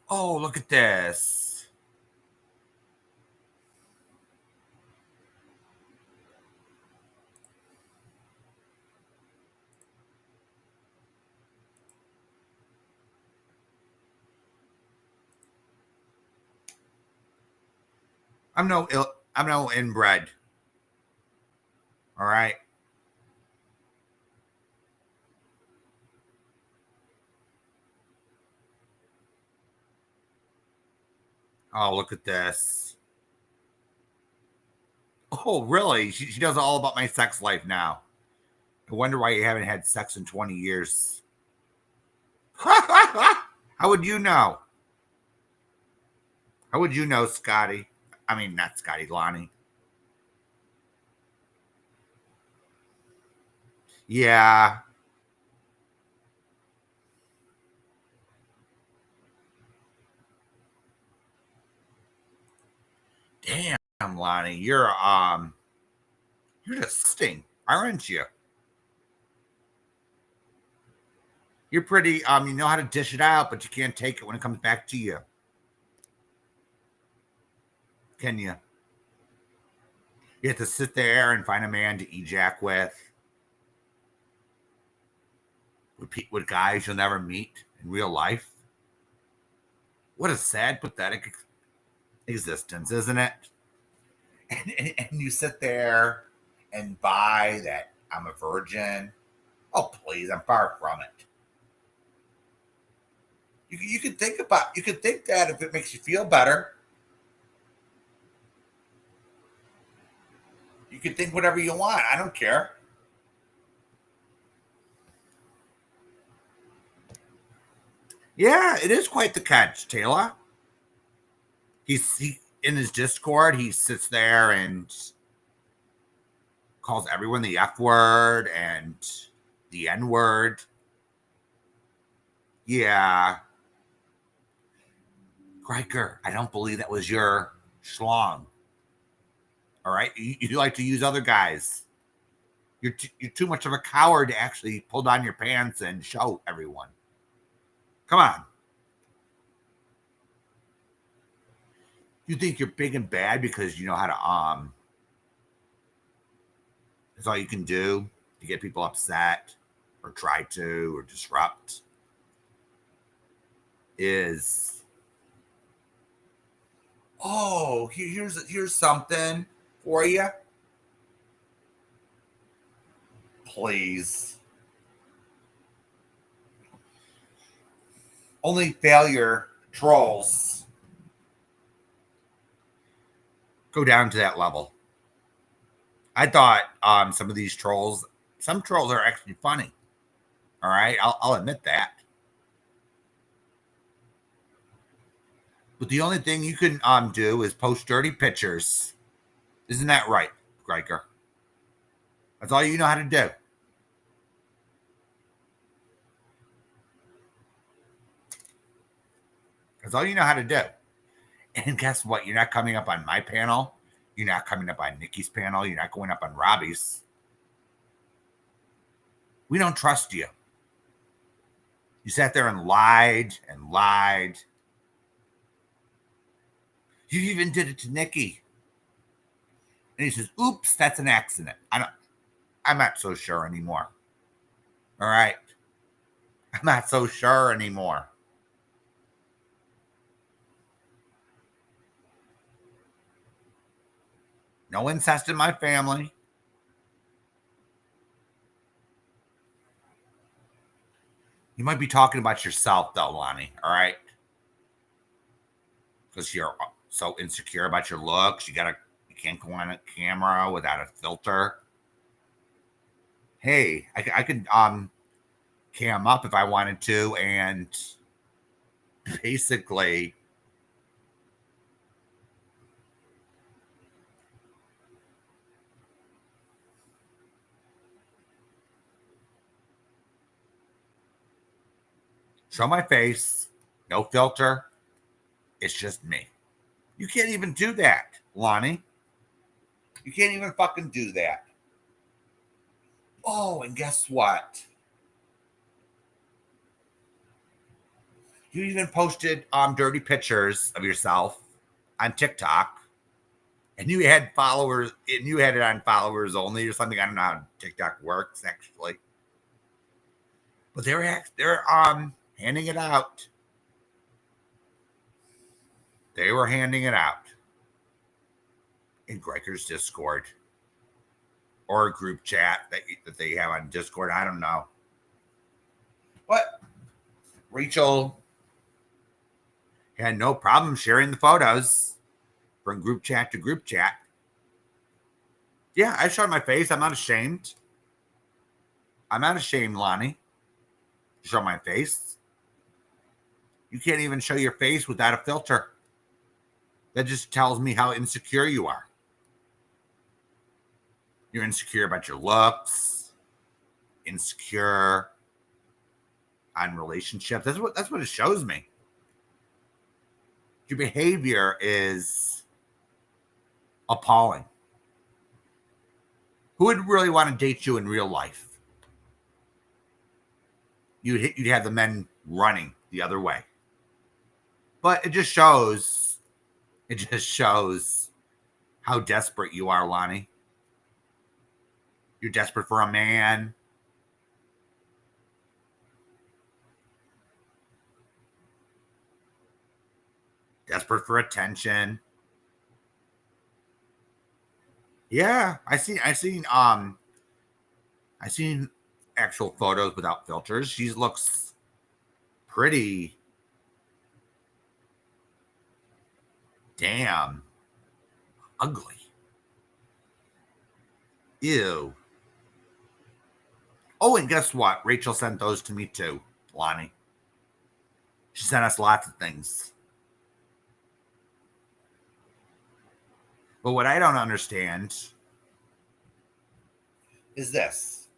[SPEAKER 1] Oh, look at this. I'm no inbred. All right. Oh, look at this. Oh, really? She knows all about my sex life now. I wonder why you haven't had sex in 20 years. How would you know? How would you know, Scotty? I mean, not Scotty, Lonnie. Yeah. Damn, Lonnie, you're disgusting, aren't you? You're pretty you know how to dish it out, but you can't take it when it comes back to you. Can you? You have to sit there and find a man to ejac with guys you'll never meet in real life. What a sad, pathetic existence, isn't it? And you sit there and buy that I'm a virgin. Oh, please, I'm far from it. You can think about, you can think that if it makes you feel better. You can think whatever you want. I don't care. Yeah, it is quite the catch, Taylor. He in his Discord, he sits there and calls everyone the F word and the N word. Yeah. Riker, I don't believe that was your schlong. All right. You like to use other guys. You're too much of a coward to actually pull down your pants and show everyone. Come on. You think you're big and bad because you know how to that's all you can do to get people upset or try to or disrupt is oh, here's something for you. Please. Only failure trolls go down to that level. I thought some of these trolls, some trolls are actually funny. All right, I'll admit that. But the only thing you can do is post dirty pictures. Isn't that right, Riker? That's all you know how to do. That's all you know how to do. And guess what? You're not coming up on my panel. You're not coming up on Nikki's panel. You're not going up on Robbie's. We don't trust you. You sat there and lied and lied. You even did it to Nikki. And he says, oops, that's an accident. I'm not so sure anymore. All right. I'm not so sure anymore. No incest in my family. You might be talking about yourself, though, Lonnie. All right. Because you're so insecure about your looks. You can't go on a camera without a filter. Hey, I could cam up if I wanted to, and basically show my face, no filter. It's just me. You can't even do that, Lonnie. You can't even fucking do that. Oh, and guess what? You even posted dirty pictures of yourself on TikTok, and you had followers, and you had it on followers only or something. I don't know how TikTok works actually, but they're handing it out. They were handing it out in Riker's Discord or a group chat that they have on Discord. I don't know. But Rachel had no problem sharing the photos from group chat to group chat. Yeah, I showed my face. I'm not ashamed. I'm not ashamed, Lonnie, to show my face. You can't even show your face without a filter. That just tells me how insecure you are. You're insecure about your looks, insecure on relationships. That's what it shows me. Your behavior is appalling. Who would really want to date you in real life? You'd have the men running the other way. But it just shows how desperate you are, Lonnie. You're desperate for a man. Desperate for attention. Yeah, I seen actual photos without filters. She looks pretty Damn. Ugly. Ew. Oh, and guess what? Rachel sent those to me too, Lonnie. She sent us lots of things. But what I don't understand is this.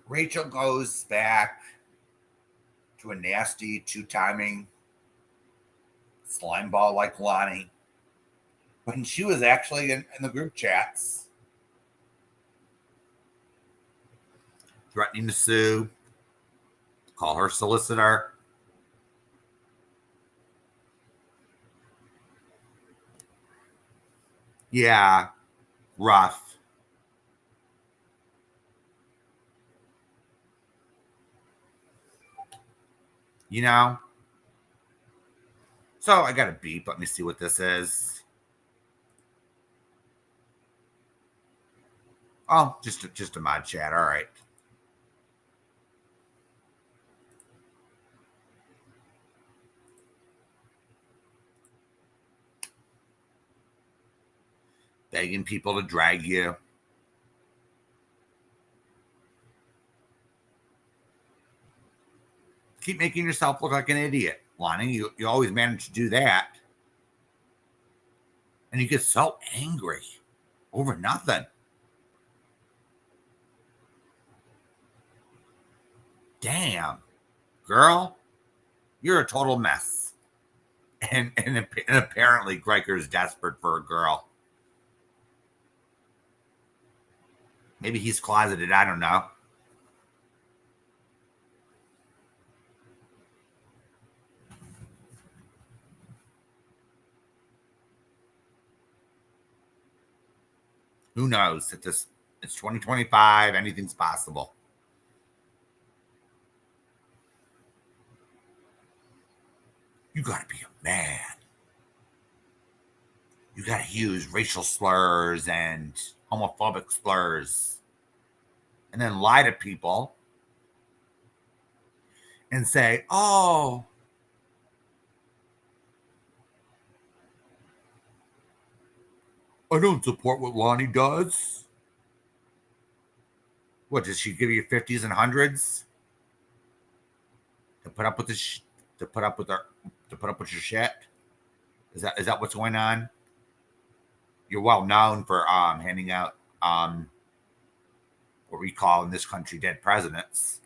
[SPEAKER 1] Rachel goes back to a nasty two-timing slime ball like Lonnie when she was actually in the group chats threatening to sue, call her solicitor. Yeah, rough. You know? So I got a beep. Let me see what this is. Oh, just a mod chat. All right. Begging people to drag you. Keep making yourself look like an idiot, Lonnie. You always manage to do that. And you get so angry over nothing. Damn, girl, you're a total mess. And apparently Greiker is desperate for a girl. Maybe he's closeted. I don't know. Who knows? It's 2025. Anything's possible. You gotta be a man. You gotta use racial slurs and homophobic slurs and then lie to people and say, oh, I don't support what Lonnie does. What, does she give you 50s and 100s to put up with this? To put up with your shit? Is that what's going on? You're well known for handing out what we call in this country dead presidents.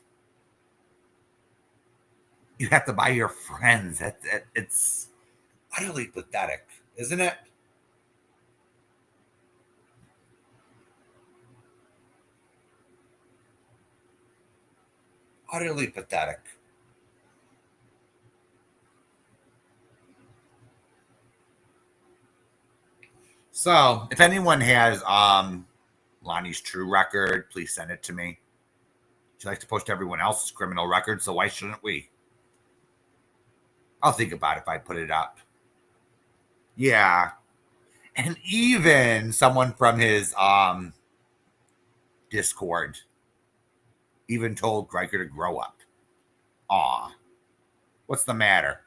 [SPEAKER 1] You have to buy your friends. It's utterly pathetic, isn't it? Utterly pathetic. So, if anyone has Lonnie's true record, please send it to me. She likes to post everyone else's criminal record, so why shouldn't we? I'll think about it if I put it up. Yeah. And even someone from his Discord even told Greiker to grow up. Aw. What's the matter?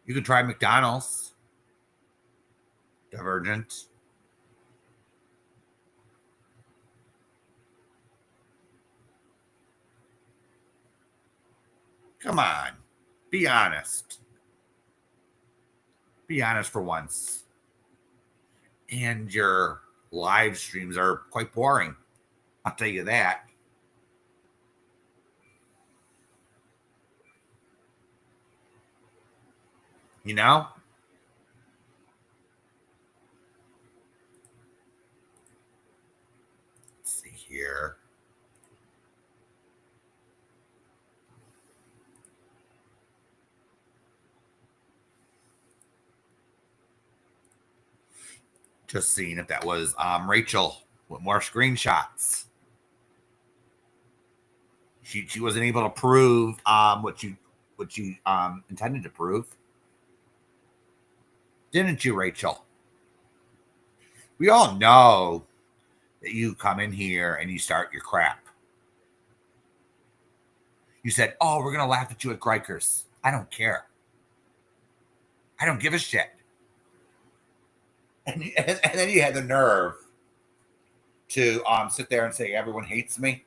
[SPEAKER 1] You could try McDonald's. Divergent. Come on. Be honest. Be honest for once. And your live streams are quite boring. I'll tell you that. You know? Let's see here. Just seeing if that was Rachel with more screenshots. She wasn't able to prove what you intended to prove. Didn't you, Rachel? We all know that you come in here and you start your crap. You said, "Oh, we're gonna laugh at you at Grikers." I don't care. I don't give a shit. And then you had the nerve to sit there and say everyone hates me.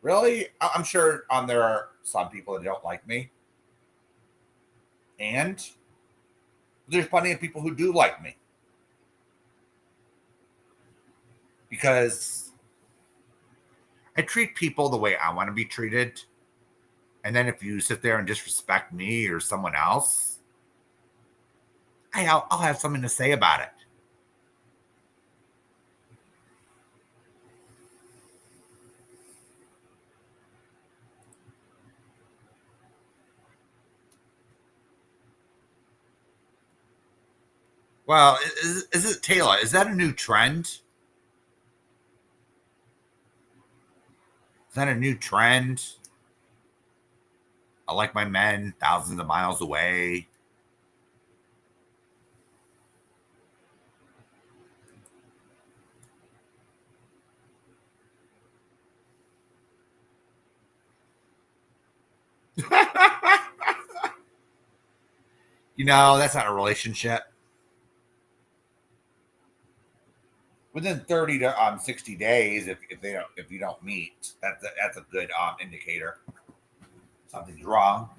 [SPEAKER 1] Really? I'm sure there are some people that don't like me, and there's plenty of people who do like me because I treat people the way I want to be treated. And then if you sit there and disrespect me or someone else, I'll have something to say about it. Well, is it Taylor? Is that a new trend? Is that a new trend? I like my men thousands of miles away. That's not a relationship. Within 30 to 60 days, if you don't meet, that's a good indicator something's wrong.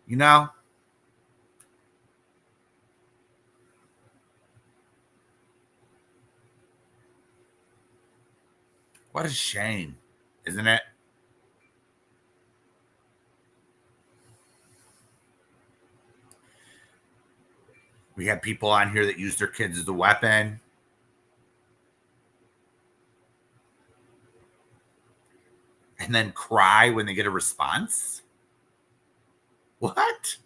[SPEAKER 1] You know, what a shame, isn't it? We have people on here that use their kids as a weapon. And then cry when they get a response. What?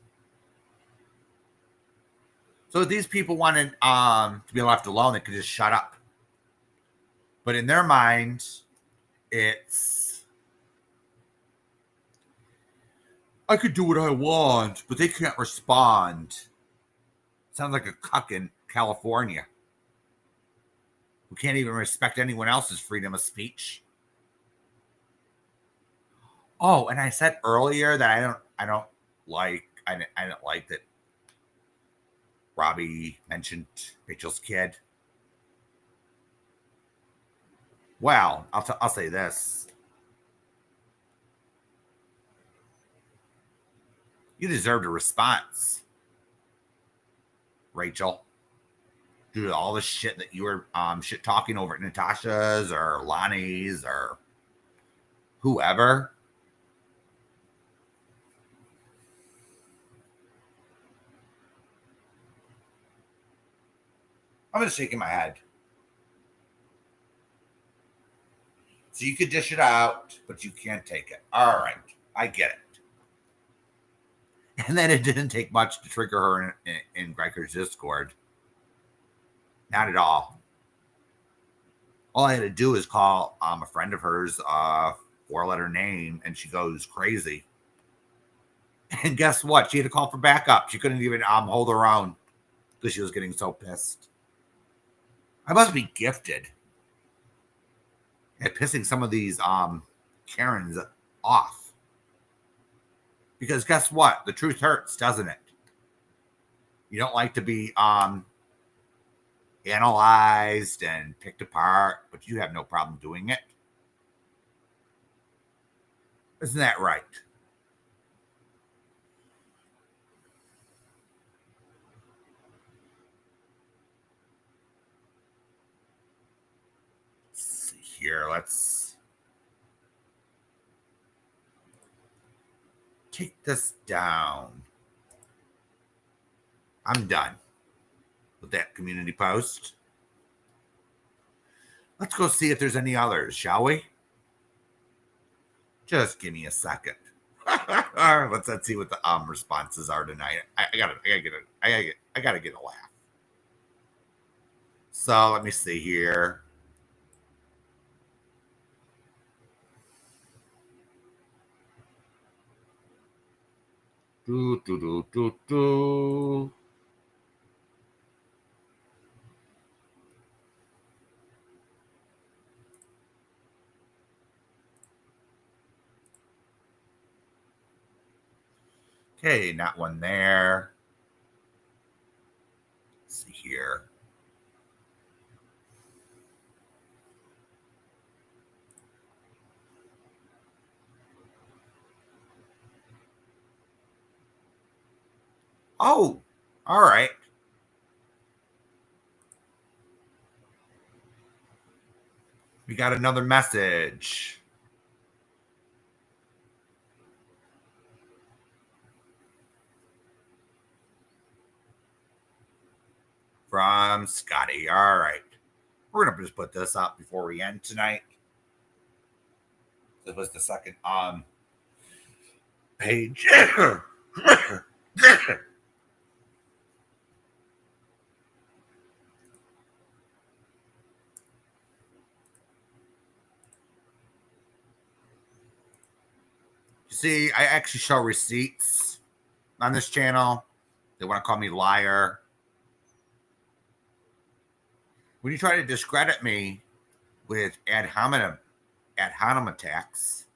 [SPEAKER 1] So if these people wanted to be left alone, they could just shut up. But in their mind, it's I could do what I want, but they can't respond. Sounds like a cuck in California who can't even respect anyone else's freedom of speech. Oh, and I said earlier that I didn't like that Robbie mentioned Rachel's kid. Well, I'll say this. You deserved a response, Rachel, due to all the shit that you were shit talking over at Natasha's or Lonnie's or whoever. I'm just shaking my head. So you could dish it out, but you can't take it. All right, I get it. And then it didn't take much to trigger her in Riker's Discord. Not at all. All I had to do is call a friend of hers, 4-letter name, and she goes crazy. And guess what? She had to call for backup. She couldn't even hold her own because she was getting so pissed. I must be gifted at pissing some of these Karens off. Because guess what? The truth hurts, doesn't it? You don't like to be analyzed and picked apart, but you have no problem doing it. Isn't that right? Let's see here. Let's take this down. I'm done with that community post. Let's go see if there's any others, shall we? Just give me a second. Let's see what the responses are tonight. I gotta get a laugh. So let me see here. Do do do do do. Okay, not one there. Let's see here. Oh, all right. We got another message. From Scotty. All right. We're gonna just put this up before we end tonight. This was the second page. See, I actually show receipts on this channel. They want to call me liar. When you try to discredit me with ad hominem attacks,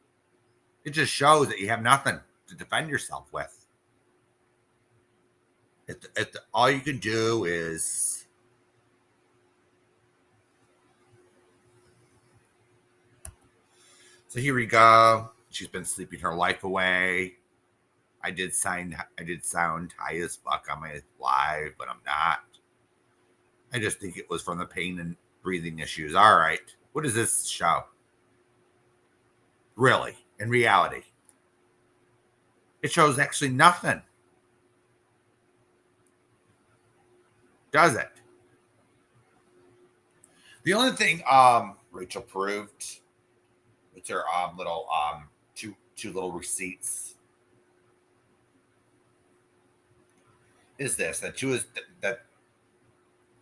[SPEAKER 1] it just shows that you have nothing to defend yourself with. All you can do is so here we go. She's been sleeping her life away. I did sound high as fuck on my live, but I'm not. I just think it was from the pain and breathing issues. All right. What does this show? Really? In reality? It shows actually nothing. Does it? The only thing Rachel proved with her little two little receipts is this that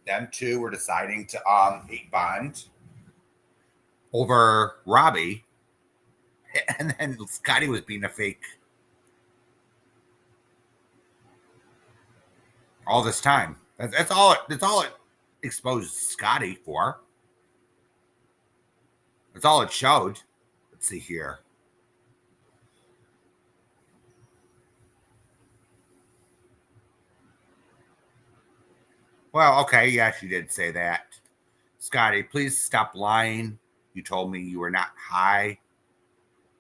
[SPEAKER 1] them two were deciding to hate bond over Robbie, and then Scotty was being a fake all this time. That's all it exposed Scotty for. That's all it showed. Let's see here. Well, okay, yeah, she did say that. Scotty, please stop lying. You told me you were not high.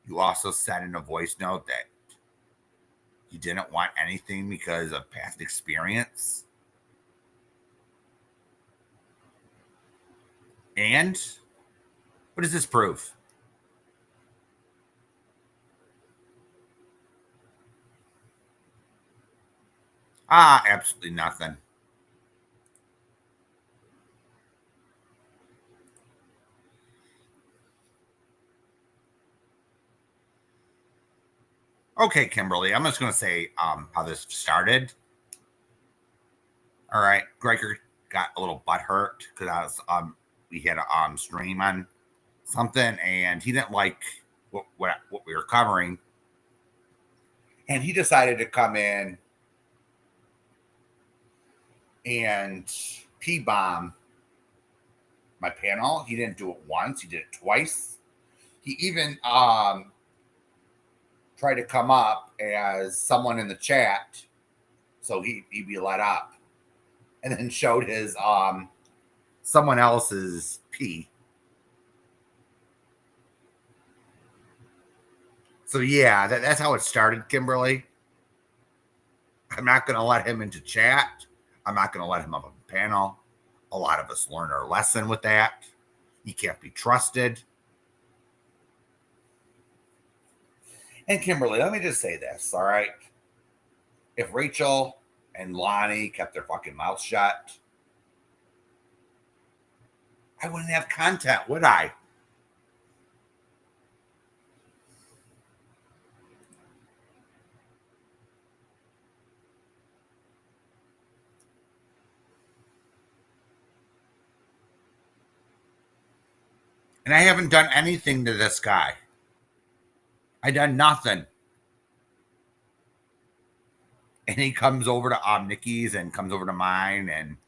[SPEAKER 1] You also said in a voice note that you didn't want anything because of past experience. And what does this prove? Absolutely nothing. Okay, Kimberly, I'm just going to say how this started. All right, Gregor got a little butt hurt because we had a stream on something, and he didn't like what we were covering, and he decided to come in and P-bomb my panel. He didn't do it once; he did it twice. He even tried to come up as someone in the chat, so he'd be let up, and then showed his someone else's P. So yeah, that's how it started, Kimberly. I'm not going to let him into chat. I'm not going to let him up on the panel. A lot of us learn our lesson with that. He can't be trusted. And Kimberly, let me just say this, all right? If Rachel and Lonnie kept their fucking mouths shut, I wouldn't have content, would I? And I haven't done anything to this guy. I done nothing. And he comes over to Nikki's and comes over to mine and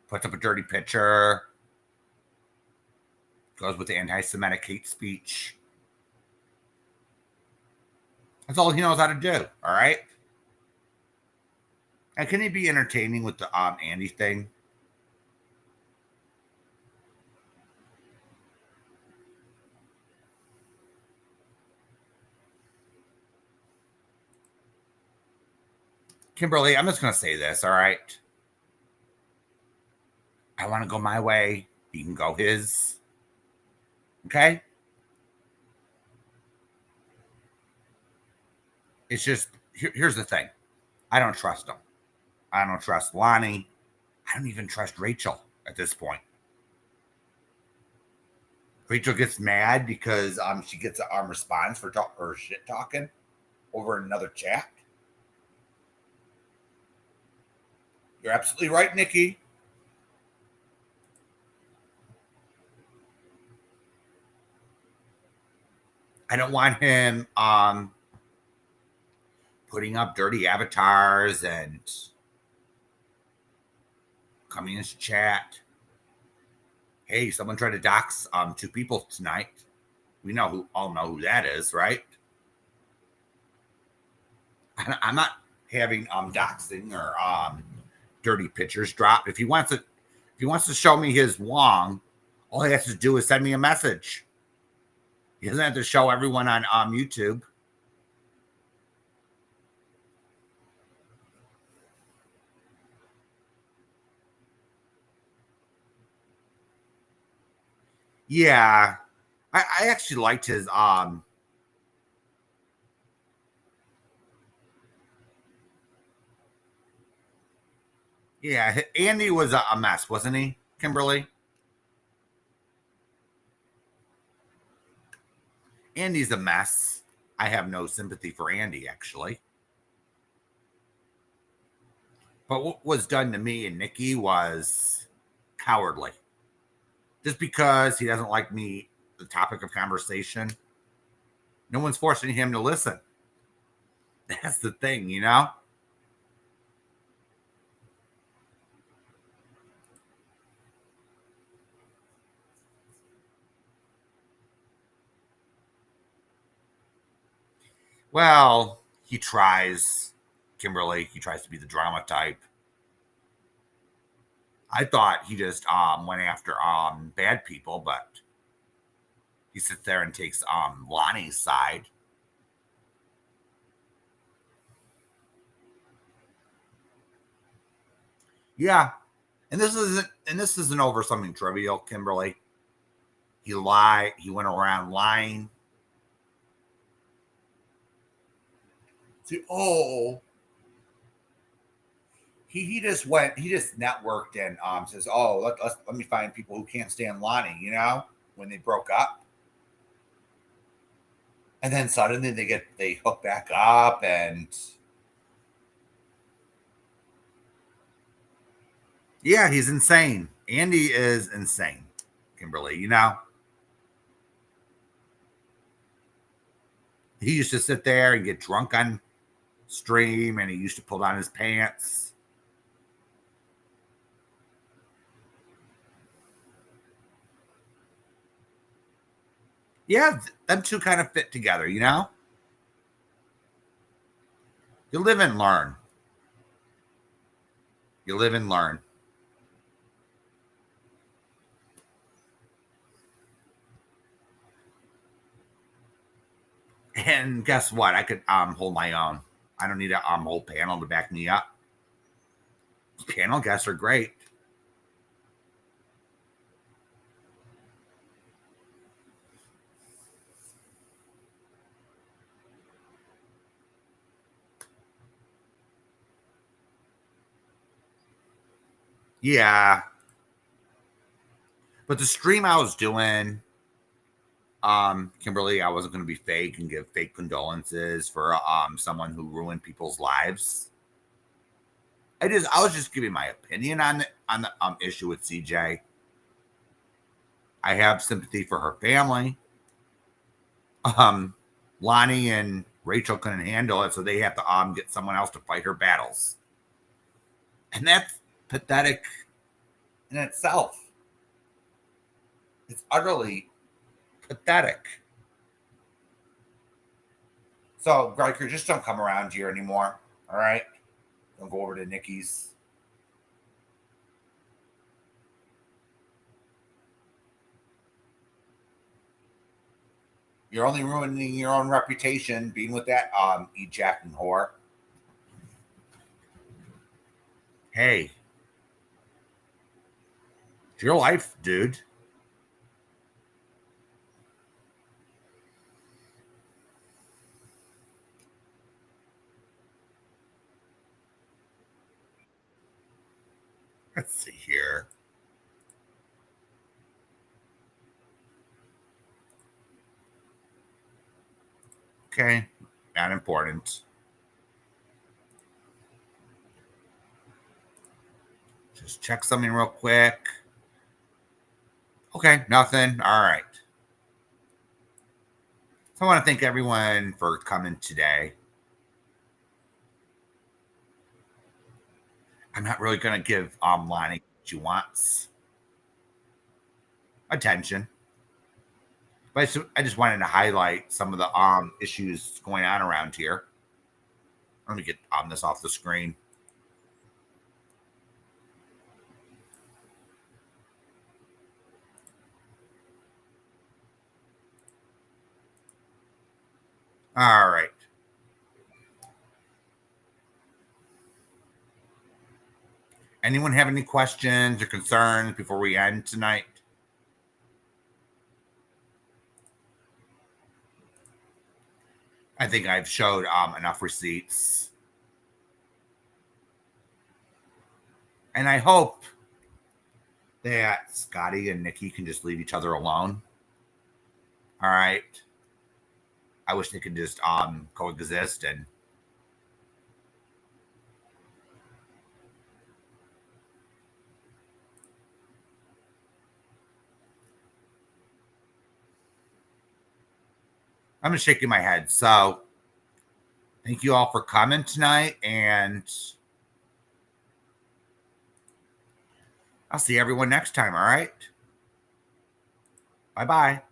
[SPEAKER 1] puts up a dirty picture. Goes with the anti-Semitic hate speech. That's all he knows how to do. All right. And can he be entertaining with the Andy thing? Kimberly, I'm just gonna say this, all right? I want to go my way. He can go his. Okay? It's just here's the thing. I don't trust him. I don't trust Lonnie. I don't even trust Rachel at this point. Rachel gets mad because she gets an response for her shit talking over another chat. You're absolutely right, Nikki. I don't want him putting up dirty avatars and communist chat. Hey, someone tried to dox 2 people tonight. We all know who that is, right? I'm not having doxing or dirty pictures dropped. If he wants to show me his Wong, all he has to do is send me a message. He doesn't have to show everyone on YouTube. Yeah, I actually liked his yeah, Andy was a mess, wasn't he, Kimberly? Andy's a mess. I have no sympathy for Andy, actually. But what was done to me and Nikki was cowardly. Just because he doesn't like me, the topic of conversation, no one's forcing him to listen. That's the thing, you know? Well, he tries, Kimberly. He tries to be the drama type. I thought he just went after bad people, but he sits there and takes Lonnie's side. Yeah, and this isn't over something trivial, Kimberly. He went around lying. See, oh, he just networked and says, oh, let me find people who can't stand Lonnie, when they broke up. And then suddenly they hook back up, and yeah, he's insane. Andy is insane, Kimberly. He used to sit there and get drunk on stream, and he used to pull down his pants. Yeah, them two kind of fit together. You live and learn. You live and learn. And guess what? I could hold my own. I don't need a whole panel to back me up. Panel guests are great. Yeah. But the stream I was doing, Kimberly, I wasn't going to be fake and give fake condolences for someone who ruined people's lives. I was just giving my opinion on the issue with CJ. I have sympathy for her family. Um, Lonnie and Rachel couldn't handle it, so they have to get someone else to fight her battles, and that's pathetic in itself. It's utterly pathetic. So, Riker, just don't come around here anymore. All right? Don't go over to Nikki's. You're only ruining your own reputation being with that ejacking whore. Hey, it's your life, dude. Let's see here. Okay, not important. Just check something real quick. Okay, nothing. All right. So I want to thank everyone for coming today. I'm not really going to give Lonnie what she wants. Attention. But I just wanted to highlight some of the issues going on around here. Let me get this off the screen. All right. Anyone have any questions or concerns before we end tonight? I think I've showed enough receipts. And I hope that Scotty and Nikki can just leave each other alone. All right. I wish they could just coexist and I'm just shaking my head. So thank you all for coming tonight, and I'll see everyone next time. All right. Bye-bye.